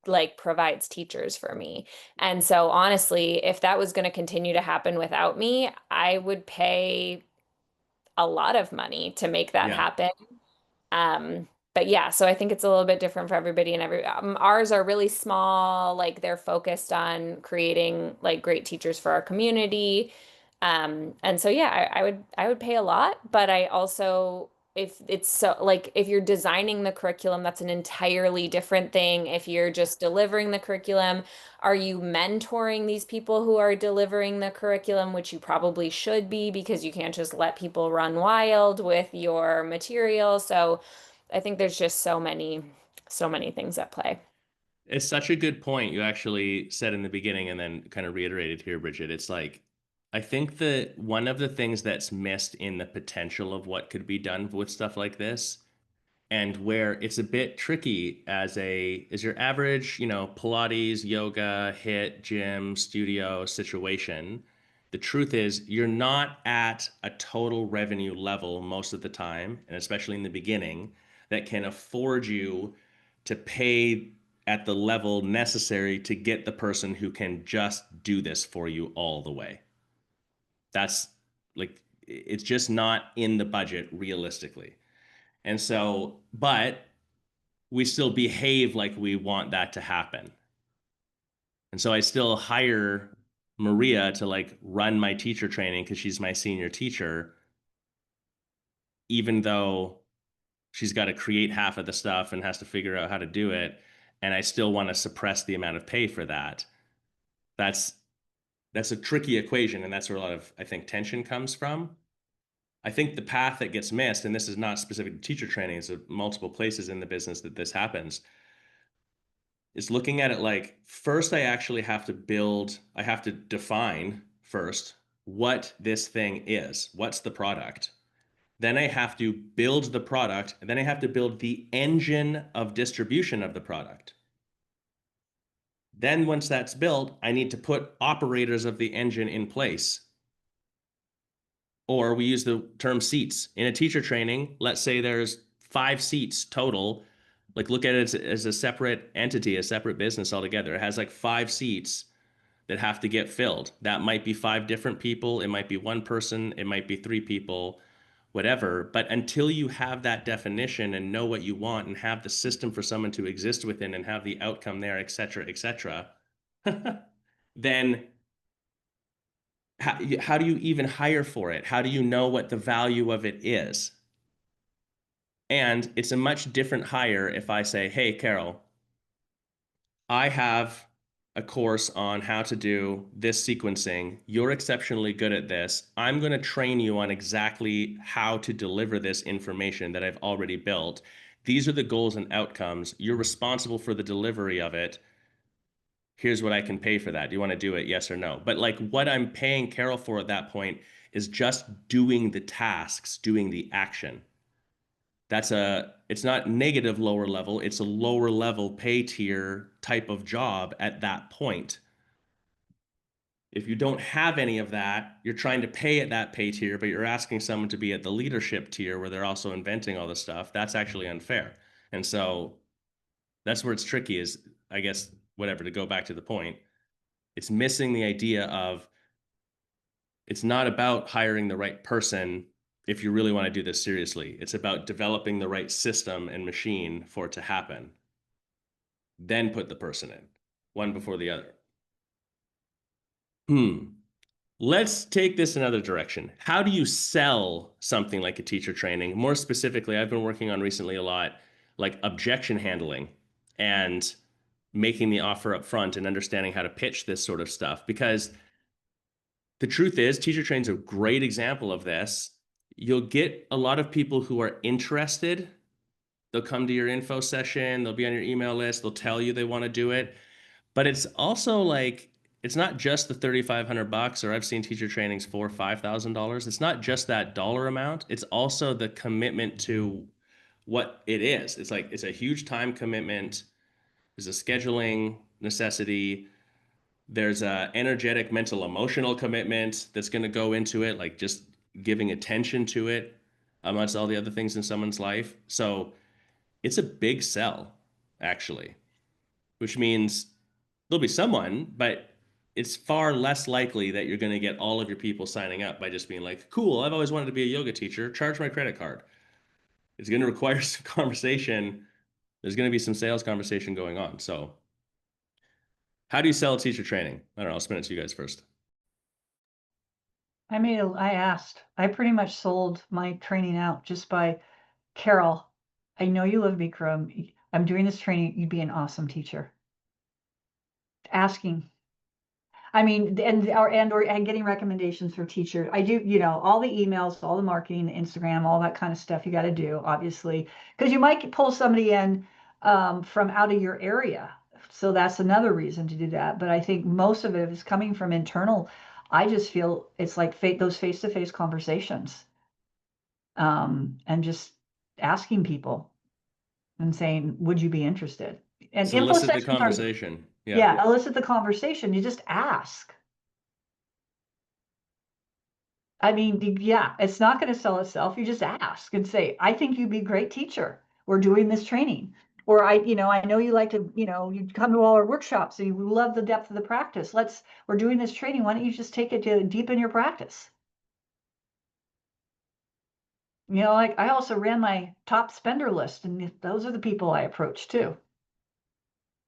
E: like provides teachers for me. And so honestly, if that was going to continue to happen without me, I would pay a lot of money to make that happen. But yeah, so I think it's a little bit different for everybody, and ours are really small, like they're focused on creating like great teachers for our community. And so yeah, I would pay a lot, but I also if it's so like if you're designing the curriculum, that's an entirely different thing. If you're just delivering the curriculum, are you mentoring these people who are delivering the curriculum, which you probably should be because you can't just let people run wild with your material. So I think there's just so many things at play.
C: It's such a good point you actually said in the beginning and then kind of reiterated here, Bridget. It's like, I think that one of the things that's missed in the potential of what could be done with stuff like this, and where it's a bit tricky as your average, Pilates, yoga, HIIT, gym, studio situation. The truth is you're not at a total revenue level most of the time, and especially in the beginning, that can afford you to pay at the level necessary to get the person who can just do this for you all the way. That's like, it's just not in the budget realistically. And so, but we still behave like we want that to happen. And so I still hire Marija to like run my teacher training because she's my senior teacher, even though she's got to create half of the stuff and has to figure out how to do it. And I still want to suppress the amount of pay for that. That's a tricky equation. And that's where a lot of, I think, tension comes from. I think the path that gets missed, and this is not specific to teacher training, it's multiple places in the business that this happens, is looking at it like, first I actually have to define first what this thing is. What's the product? Then I have to build the product, and then I have to build the engine of distribution of the product. Then once that's built, I need to put operators of the engine in place. Or we use the term seats. In a teacher training, let's say there's 5 seats total. Like look at it as a separate entity, a separate business altogether. It has like 5 seats that have to get filled. That might be 5 different people. It might be 1 person. It might be 3 people, whatever. But until you have that definition and know what you want and have the system for someone to exist within and have the outcome there, et cetera, then how do you even hire for it? How do you know what the value of it is? And it's a much different hire if I say, hey, Carol, I have a course on how to do this sequencing. You're exceptionally good at this. I'm going to train you on exactly how to deliver this information that I've already built. These are the goals and outcomes. You're responsible for the delivery of it. Here's what I can pay for that. Do you want to do it? Yes or no? But like what I'm paying Carol for at that point is just doing the tasks, doing the action. It's not negative lower level, it's a lower level pay tier type of job at that point. If you don't have any of that, you're trying to pay at that pay tier, but you're asking someone to be at the leadership tier where they're also inventing all this stuff. That's actually unfair. And so that's where it's tricky is, I guess, whatever, to go back to the point, it's missing the idea of it's not about hiring the right person if you really want to do this seriously. It's about developing the right system and machine for it to happen. Then put the person in, one before the other. Let's take this another direction. How do you sell something like a teacher training? More specifically, I've been working on recently a lot, like objection handling and making the offer up front and understanding how to pitch this sort of stuff. Because the truth is, teacher training is a great example of this. You'll get a lot of people who are interested. They'll come to your info session. They'll be on your email list. They'll tell you they want to do it. But it's also like, it's not just the $3,500, or I've seen teacher trainings $4,000 or $5,000. It's not just that dollar amount. It's also the commitment to what it is. It's like, it's a huge time commitment. There's a scheduling necessity. There's a energetic, mental, emotional commitment that's going to go into it, like just giving attention to it amongst all the other things in someone's life. So it's a big sell, actually, which means there'll be someone, but it's far less likely that you're going to get all of your people signing up by just being like, cool, I've always wanted to be a yoga teacher, charge my credit card. It's going to require some conversation. There's going to be some sales conversation going on. So how do you sell teacher training? I don't know. I'll spin it to you guys first.
A: I pretty much sold my training out just by Carol, I know you love Bikram. I'm doing this training. You'd be an awesome teacher. Asking. I mean, and getting recommendations from teachers. I do, you know, all the emails, all the marketing, the Instagram, all that kind of stuff you got to do, obviously, because you might pull somebody in from out of your area. So that's another reason to do that. But I think most of it is coming from internal. I just feel it's like those face-to-face conversations, and just asking people and saying, "Would you be interested?" And info
C: Solicit the
A: sessions are,
C: conversation.
A: yeah, elicit the conversation. You just ask. I mean, yeah, it's not going to sell itself. You just ask and say, I think you'd be a great teacher. We're doing this training. Or I know you like to, you come to all our workshops and you love the depth of the practice. We're doing this training. Why don't you just take it to deepen your practice? Like I also ran my top spender list, and those are the people I approach too.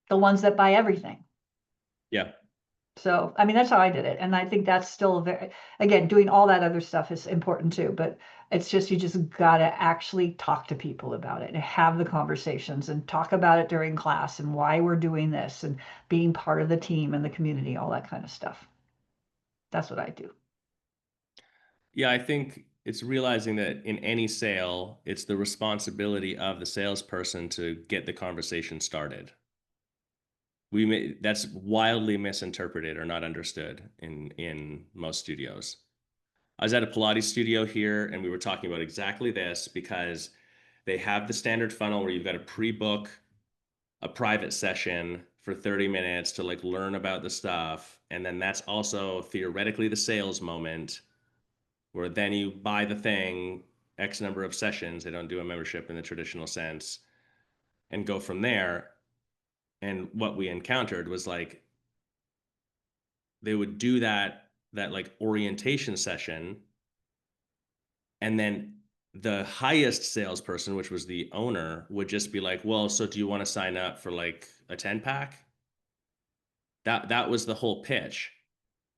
A: The ones that buy everything.
C: Yeah.
A: So, I mean, that's how I did it. And I think that's still again, doing all that other stuff is important too, but it's just, you just got to actually talk to people about it and have the conversations and talk about it during class and why we're doing this and being part of the team and the community, all that kind of stuff. That's what I do.
C: Yeah, I think it's realizing that in any sale, it's the responsibility of the salesperson to get the conversation started. That's wildly misinterpreted or not understood in most studios. I was at a Pilates studio here and we were talking about exactly this, because they have the standard funnel where you've got to pre-book a private session for 30 minutes to like learn about the stuff. And then that's also theoretically the sales moment, where then you buy the thing, X number of sessions. They don't do a membership in the traditional sense, and go from there. And what we encountered was like, they would do that like orientation session, and then the highest salesperson, which was the owner, would just be like, well, so do you want to sign up for like a 10-pack? That was the whole pitch.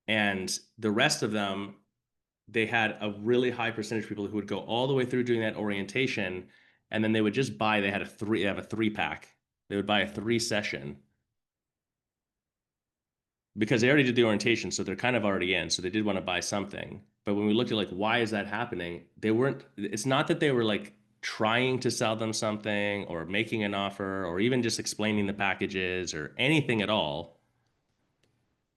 C: And the rest of them, they had a really high percentage of people who would go all the way through doing that orientation, and then they would just buy, they have a 3-pack. They would buy a 3-session because they already did the orientation, so they're kind of already in, so they did want to buy something. But when we looked at like, why is that happening? It's not that they were like trying to sell them something or making an offer or even just explaining the packages or anything at all.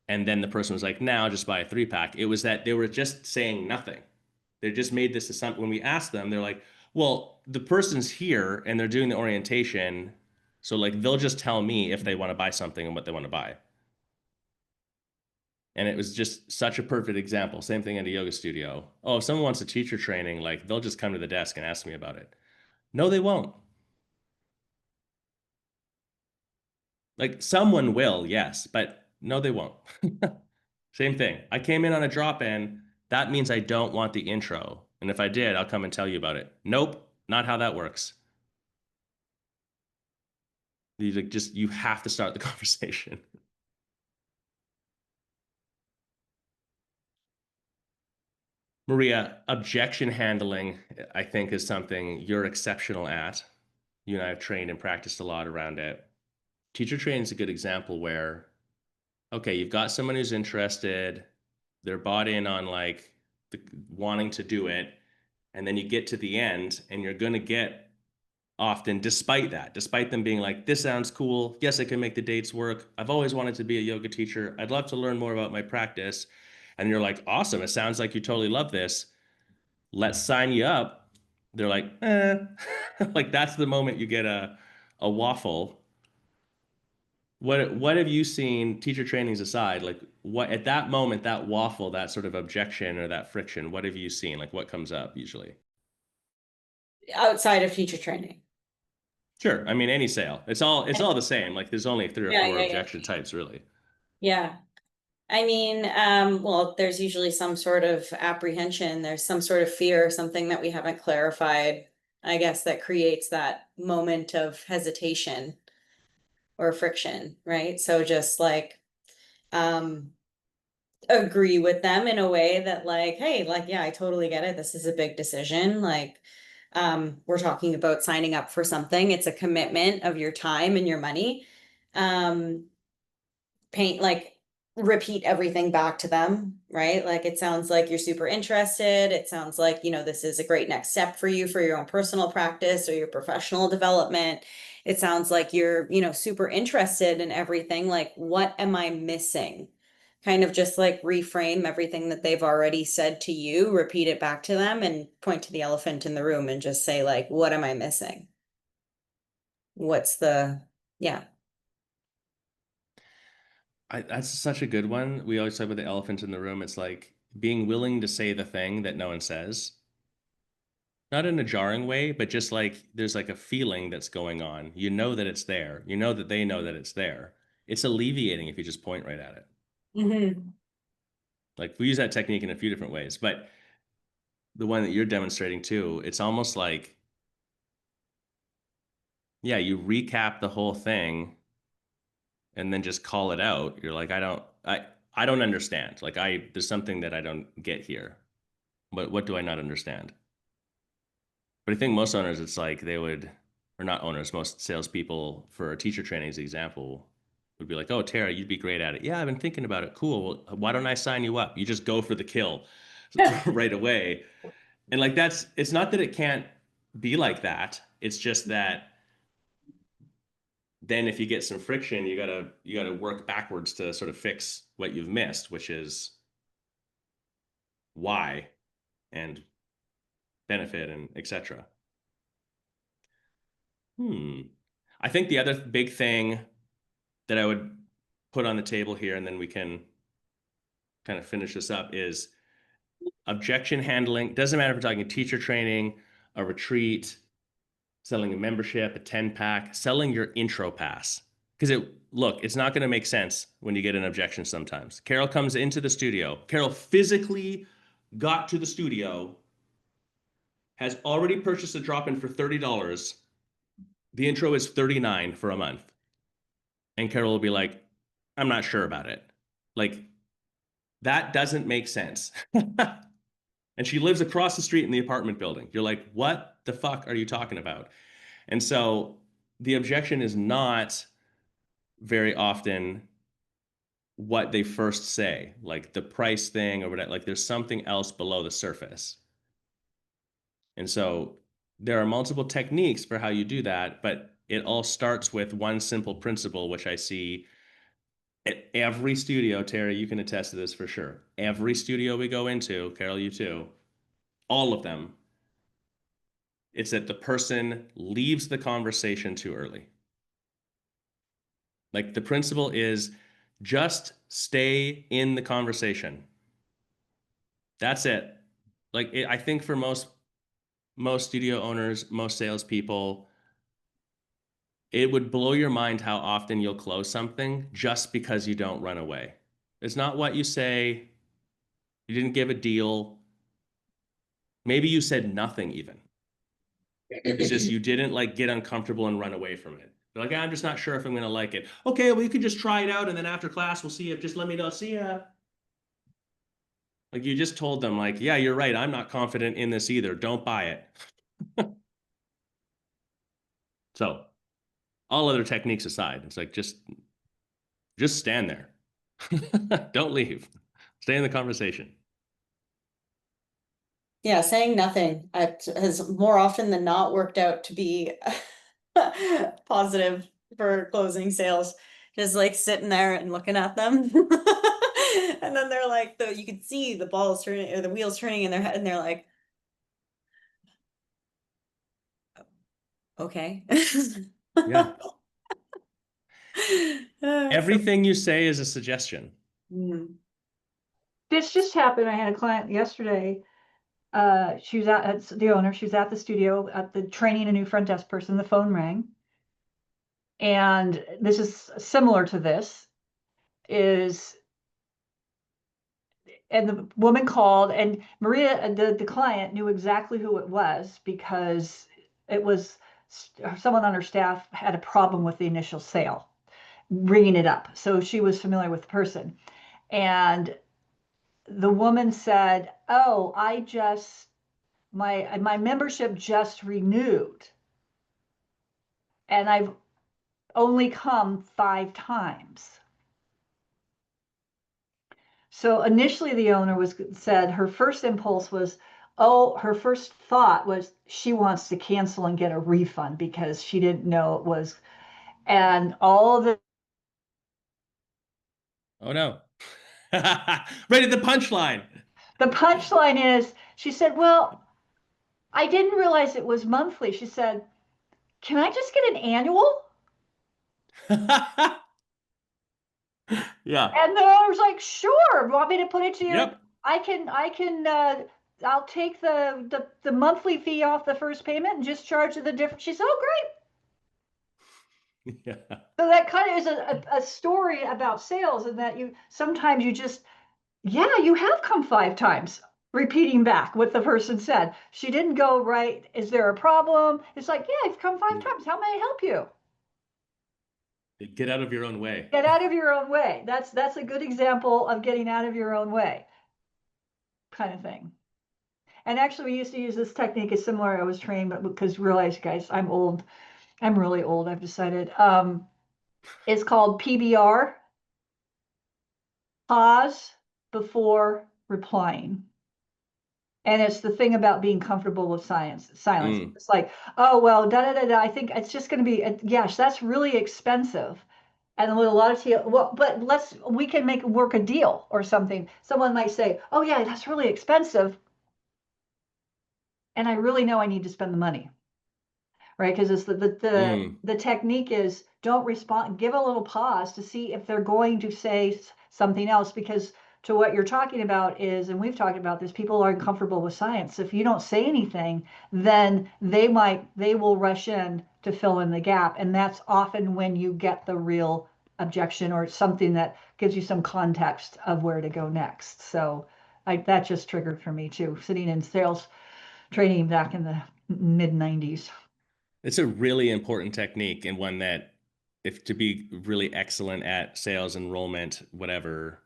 C: And then the person was like, now just buy a 3-pack. It was that they were just saying nothing. They just made this assumption. When we asked them, they're like, well, the person's here and they're doing the orientation, so like they'll just tell me if they want to buy something and what they want to buy. And it was just such a perfect example. Same thing in a yoga studio. Oh, if someone wants a teacher training, like they'll just come to the desk and ask me about it. No, they won't. Like someone will, yes, but no, they won't. Same thing. I came in on a drop-in. That means I don't want the intro. And if I did, I'll come and tell you about it. Nope, not how that works. You have to start the conversation. Marija, objection handling, I think, is something you're exceptional at. You and I have trained and practiced a lot around it. Teacher training is a good example where, okay, you've got someone who's interested, they're bought in on like wanting to do it, and then you get to the end and you're going to get often, despite them being like, this sounds cool, yes, I can make the dates work, I've always wanted to be a yoga teacher, I'd love to learn more about my practice. And you're like, awesome, it sounds like you totally love this, let's sign you up. They're like, eh. Like that's the moment you get a waffle. What have you seen, teacher trainings aside, like what at that moment, that waffle, that sort of objection or that friction, what have you seen? Like what comes up usually?
B: Outside of teacher training.
C: Sure. I mean, any sale, it's all the same. Like there's only 3 or 4 objection types really.
B: Yeah. I mean, well, there's usually some sort of apprehension. There's some sort of fear, something that we haven't clarified, I guess, that creates that moment of hesitation or friction, right? So just like, agree with them in a way that like, hey, like, yeah, I totally get it. This is a big decision. Like, We're talking about signing up for something. It's a commitment of your time and your money. Repeat everything back to them, right? Like, it sounds like you're super interested. It sounds like, this is a great next step for you for your own personal practice or your professional development. It sounds like you're, super interested in everything. Like, what am I missing? Kind of just like reframe everything that they've already said to you, repeat it back to them, and point to the elephant in the room and just say, like, what am I missing? Yeah.
C: That's such a good one. We always talk about the elephant in the room. It's like being willing to say the thing that no one says. Not in a jarring way, but just like there's like a feeling that's going on. You know that it's there. You know that they know that it's there. It's alleviating if you just point right at it.
B: Mm-hmm.
C: Like, we use that technique in a few different ways, but the one that you're demonstrating too, it's almost like, yeah, you recap the whole thing and then just call it out. You're like, I don't understand. Like, there's something that I don't get here. But what do I not understand? But I think most owners, it's like they would, or not owners, most salespeople for a teacher training as example, would be like, oh, Terri, you'd be great at it. Yeah, I've been thinking about it. Cool. Well, why don't I sign you up? You just go for the kill right away. And like, it's not that it can't be like that. It's just that then if you get some friction, you gotta work backwards to sort of fix what you've missed, which is why and benefit and etc. I think the other big thing that I would put on the table here, and then we can kind of finish this up, is objection handling. Doesn't matter if we're talking teacher training, a retreat, selling a membership, a 10-pack, selling your intro pass. Because it's not going to make sense when you get an objection sometimes. Carol comes into the studio. Carol physically got to the studio, has already purchased a drop-in for $30. The intro is $39 for a month. And Carol will be like, I'm not sure about it. Like, that doesn't make sense. And she lives across the street in the apartment building. You're like, what the fuck are you talking about? And so the objection is not very often what they first say, like the price thing or whatever. Like, there's something else below the surface. And so there are multiple techniques for how you do that, but it all starts with one simple principle, which I see at every studio. Terri, you can attest to this for sure. Every studio we go into, Carol, you too, all of them, it's that the person leaves the conversation too early. Like, the principle is just stay in the conversation. That's it. Like, I think for most studio owners, most salespeople, it would blow your mind how often you'll close something just because you don't run away. It's not what you say. You didn't give a deal. Maybe you said nothing even. It's just you didn't like get uncomfortable and run away from it. You're like, I'm just not sure if I'm going to like it. Okay, well, you can just try it out, and then after class, we'll see if, just let me know. See ya. Like, you just told them, like, yeah, you're right. I'm not confident in this either. Don't buy it. So all other techniques aside, it's like, just stand there. Don't leave. Stay in the conversation.
B: Yeah, saying nothing has more often than not worked out to be positive for closing sales. Just like sitting there and looking at them. And then they're like, you could see the balls turning or the wheels turning in their head, and they're like, okay.
C: Yeah. Everything you say is a suggestion.
A: This just happened. I had a client yesterday. She was at the owner. She was at the studio at the training a new front desk person. The phone rang. And this is similar to this, and the woman called, and Marija, the client, knew exactly who it was because it was someone on her staff had a problem with the initial sale, ringing it up. So she was familiar with the person. And the woman said, oh, I just my membership just renewed, and I've only come 5 times. So initially the owner said her first impulse was, her first thought was she wants to cancel and get a refund because she didn't know it was, and all of the.
C: Oh no. Right at the punchline.
A: The punchline is, she said, well, I didn't realize it was monthly. She said, can I just get an annual?
C: Yeah.
A: And the owner's like, sure, want me to put it to you?
C: Yep.
A: I'll take the monthly fee off the first payment and just charge you the difference. She said, oh, great.
C: Yeah.
A: So that kind of is a story about sales, and that sometimes you just, you have come 5 times, repeating back what the person said. She didn't go, right, is there a problem? It's like, yeah, I've come 5 times. How may I help you?
C: Get out of your own way.
A: Get out of your own way. That's a good example of getting out of your own way, kind of thing. And actually, we used to use this technique. It's similar. I was trained, but because realize, guys, I'm old. I'm really old. I've decided. It's called PBR. Pause before replying. And it's the thing about being comfortable with silence. It's like, oh, well, I think it's just going to be, gosh, that's really expensive. And with a lot of but we can work a deal or something. Someone might say, oh yeah, that's really expensive. And I really know I need to spend the money. Right? Because it's the technique is, don't respond, give a little pause to see if they're going to say something else, because to what you're talking about is, and we've talked about this, people are uncomfortable with science. If you don't say anything, then they will rush in to fill in the gap. And that's often when you get the real objection or something that gives you some context of where to go next. So that just triggered for me too, sitting in sales training back in the mid-90s.
C: It's a really important technique, and one that, if to be really excellent at sales, enrollment, whatever,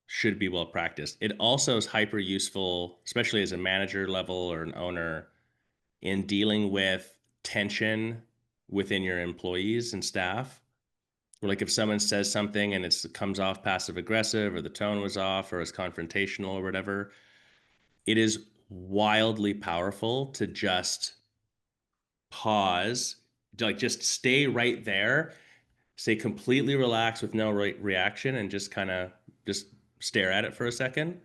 C: should be well practiced. It also is hyper useful, especially as a manager level or an owner, in dealing with tension within your employees and staff. Or like if someone says something and it comes off passive aggressive, or the tone was off, or is confrontational or whatever, it is wildly powerful to just pause, like just stay right there, stay completely relaxed with no reaction, and just kind of just stare at it for a second.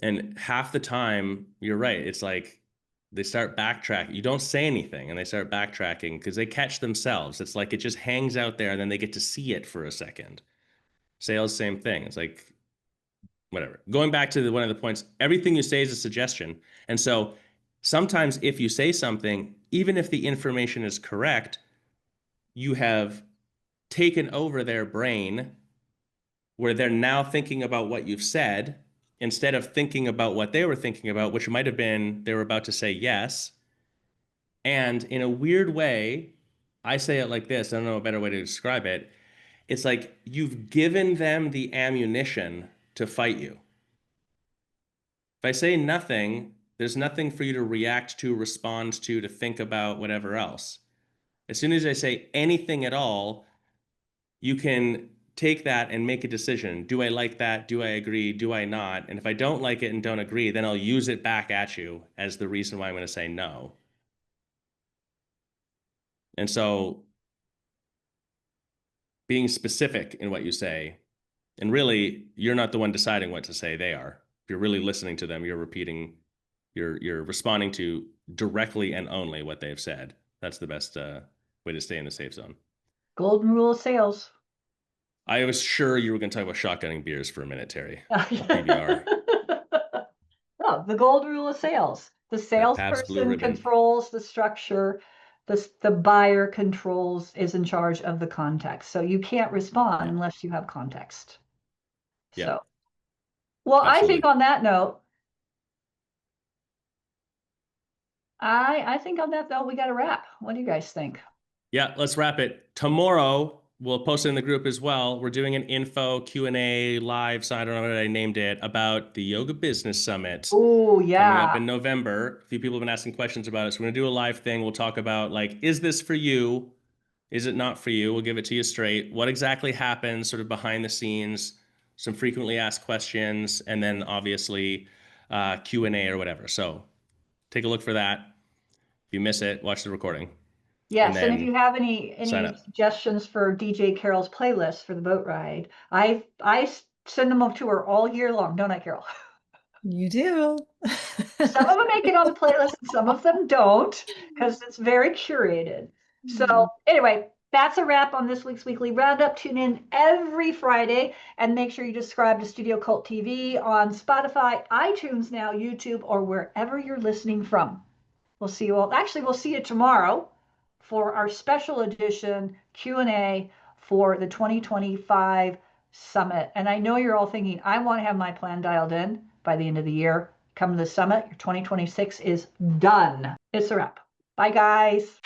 C: And half the time, you're right, it's like they start backtracking. You don't say anything and they start backtracking because they catch themselves. It's like it just hangs out there and then they get to see it for a second. Sales, same thing. It's like, whatever. Going back to one of the points, everything you say is a suggestion. And so sometimes if you say something, even if the information is correct, you have taken over their brain, where they're now thinking about what you've said instead of thinking about what they were thinking about, which might have been they were about to say yes. And in a weird way, I say it like this, I don't know a better way to describe it. It's like you've given them the ammunition to fight you. If I say nothing, there's nothing for you to react to, respond to think about, whatever else. As soon as I say anything at all, you can take that and make a decision. Do I like that? Do I agree? Do I not? And if I don't like it and don't agree, then I'll use it back at you as the reason why I'm going to say no. And so being specific in what you say, and really, you're not the one deciding what to say, they are. If you're really listening to them, you're repeating, you're responding to directly and only what they've said. That's the best way to stay in the safe zone.
A: Golden rule of sales.
C: I was sure you were going to talk about shotgunning beers for a minute, Terri. PBR.
A: No, the golden rule of sales. The salesperson controls the structure. The buyer is in charge of the context. So you can't respond unless you have context.
C: Yeah.
A: So, well, absolutely. I think on that note, I think on that note, we got to wrap. What do you guys think?
C: Yeah, let's wrap it. Tomorrow, we'll post it in the group as well. We're doing an info Q&A live, so I don't know what I named it, about the Yoga Business Summit.
A: Oh,
C: Coming up
A: yeah.
C: in November. A few people have been asking questions about it. So we're gonna do a live thing. We'll talk about like, is this for you? Is it not for you? We'll give it to you straight. What exactly happens sort of behind the scenes, some frequently asked questions, and then obviously Q&A or whatever. So take a look for that. If you miss it, watch the recording.
A: Yes, and if
C: then
A: you have
C: sign
A: any
C: up.
A: suggestions for DJ Carol's playlist for the boat ride, I send them up to her all year long, don't I, Carol?
D: You do.
A: Some of them make it on the playlist and some of them don't, because it's very curated. So anyway, that's a wrap on this week's Weekly Roundup. Tune in every Friday and make sure you subscribe to Studio Cult TV on Spotify, iTunes now, YouTube, or wherever you're listening from. We'll see you all. Actually, we'll see you tomorrow for our special edition Q&A for the 2025 summit. And I know you're all thinking, I want to have my plan dialed in by the end of the year. Come to the summit. Your 2026 is done. It's a wrap. Bye, guys.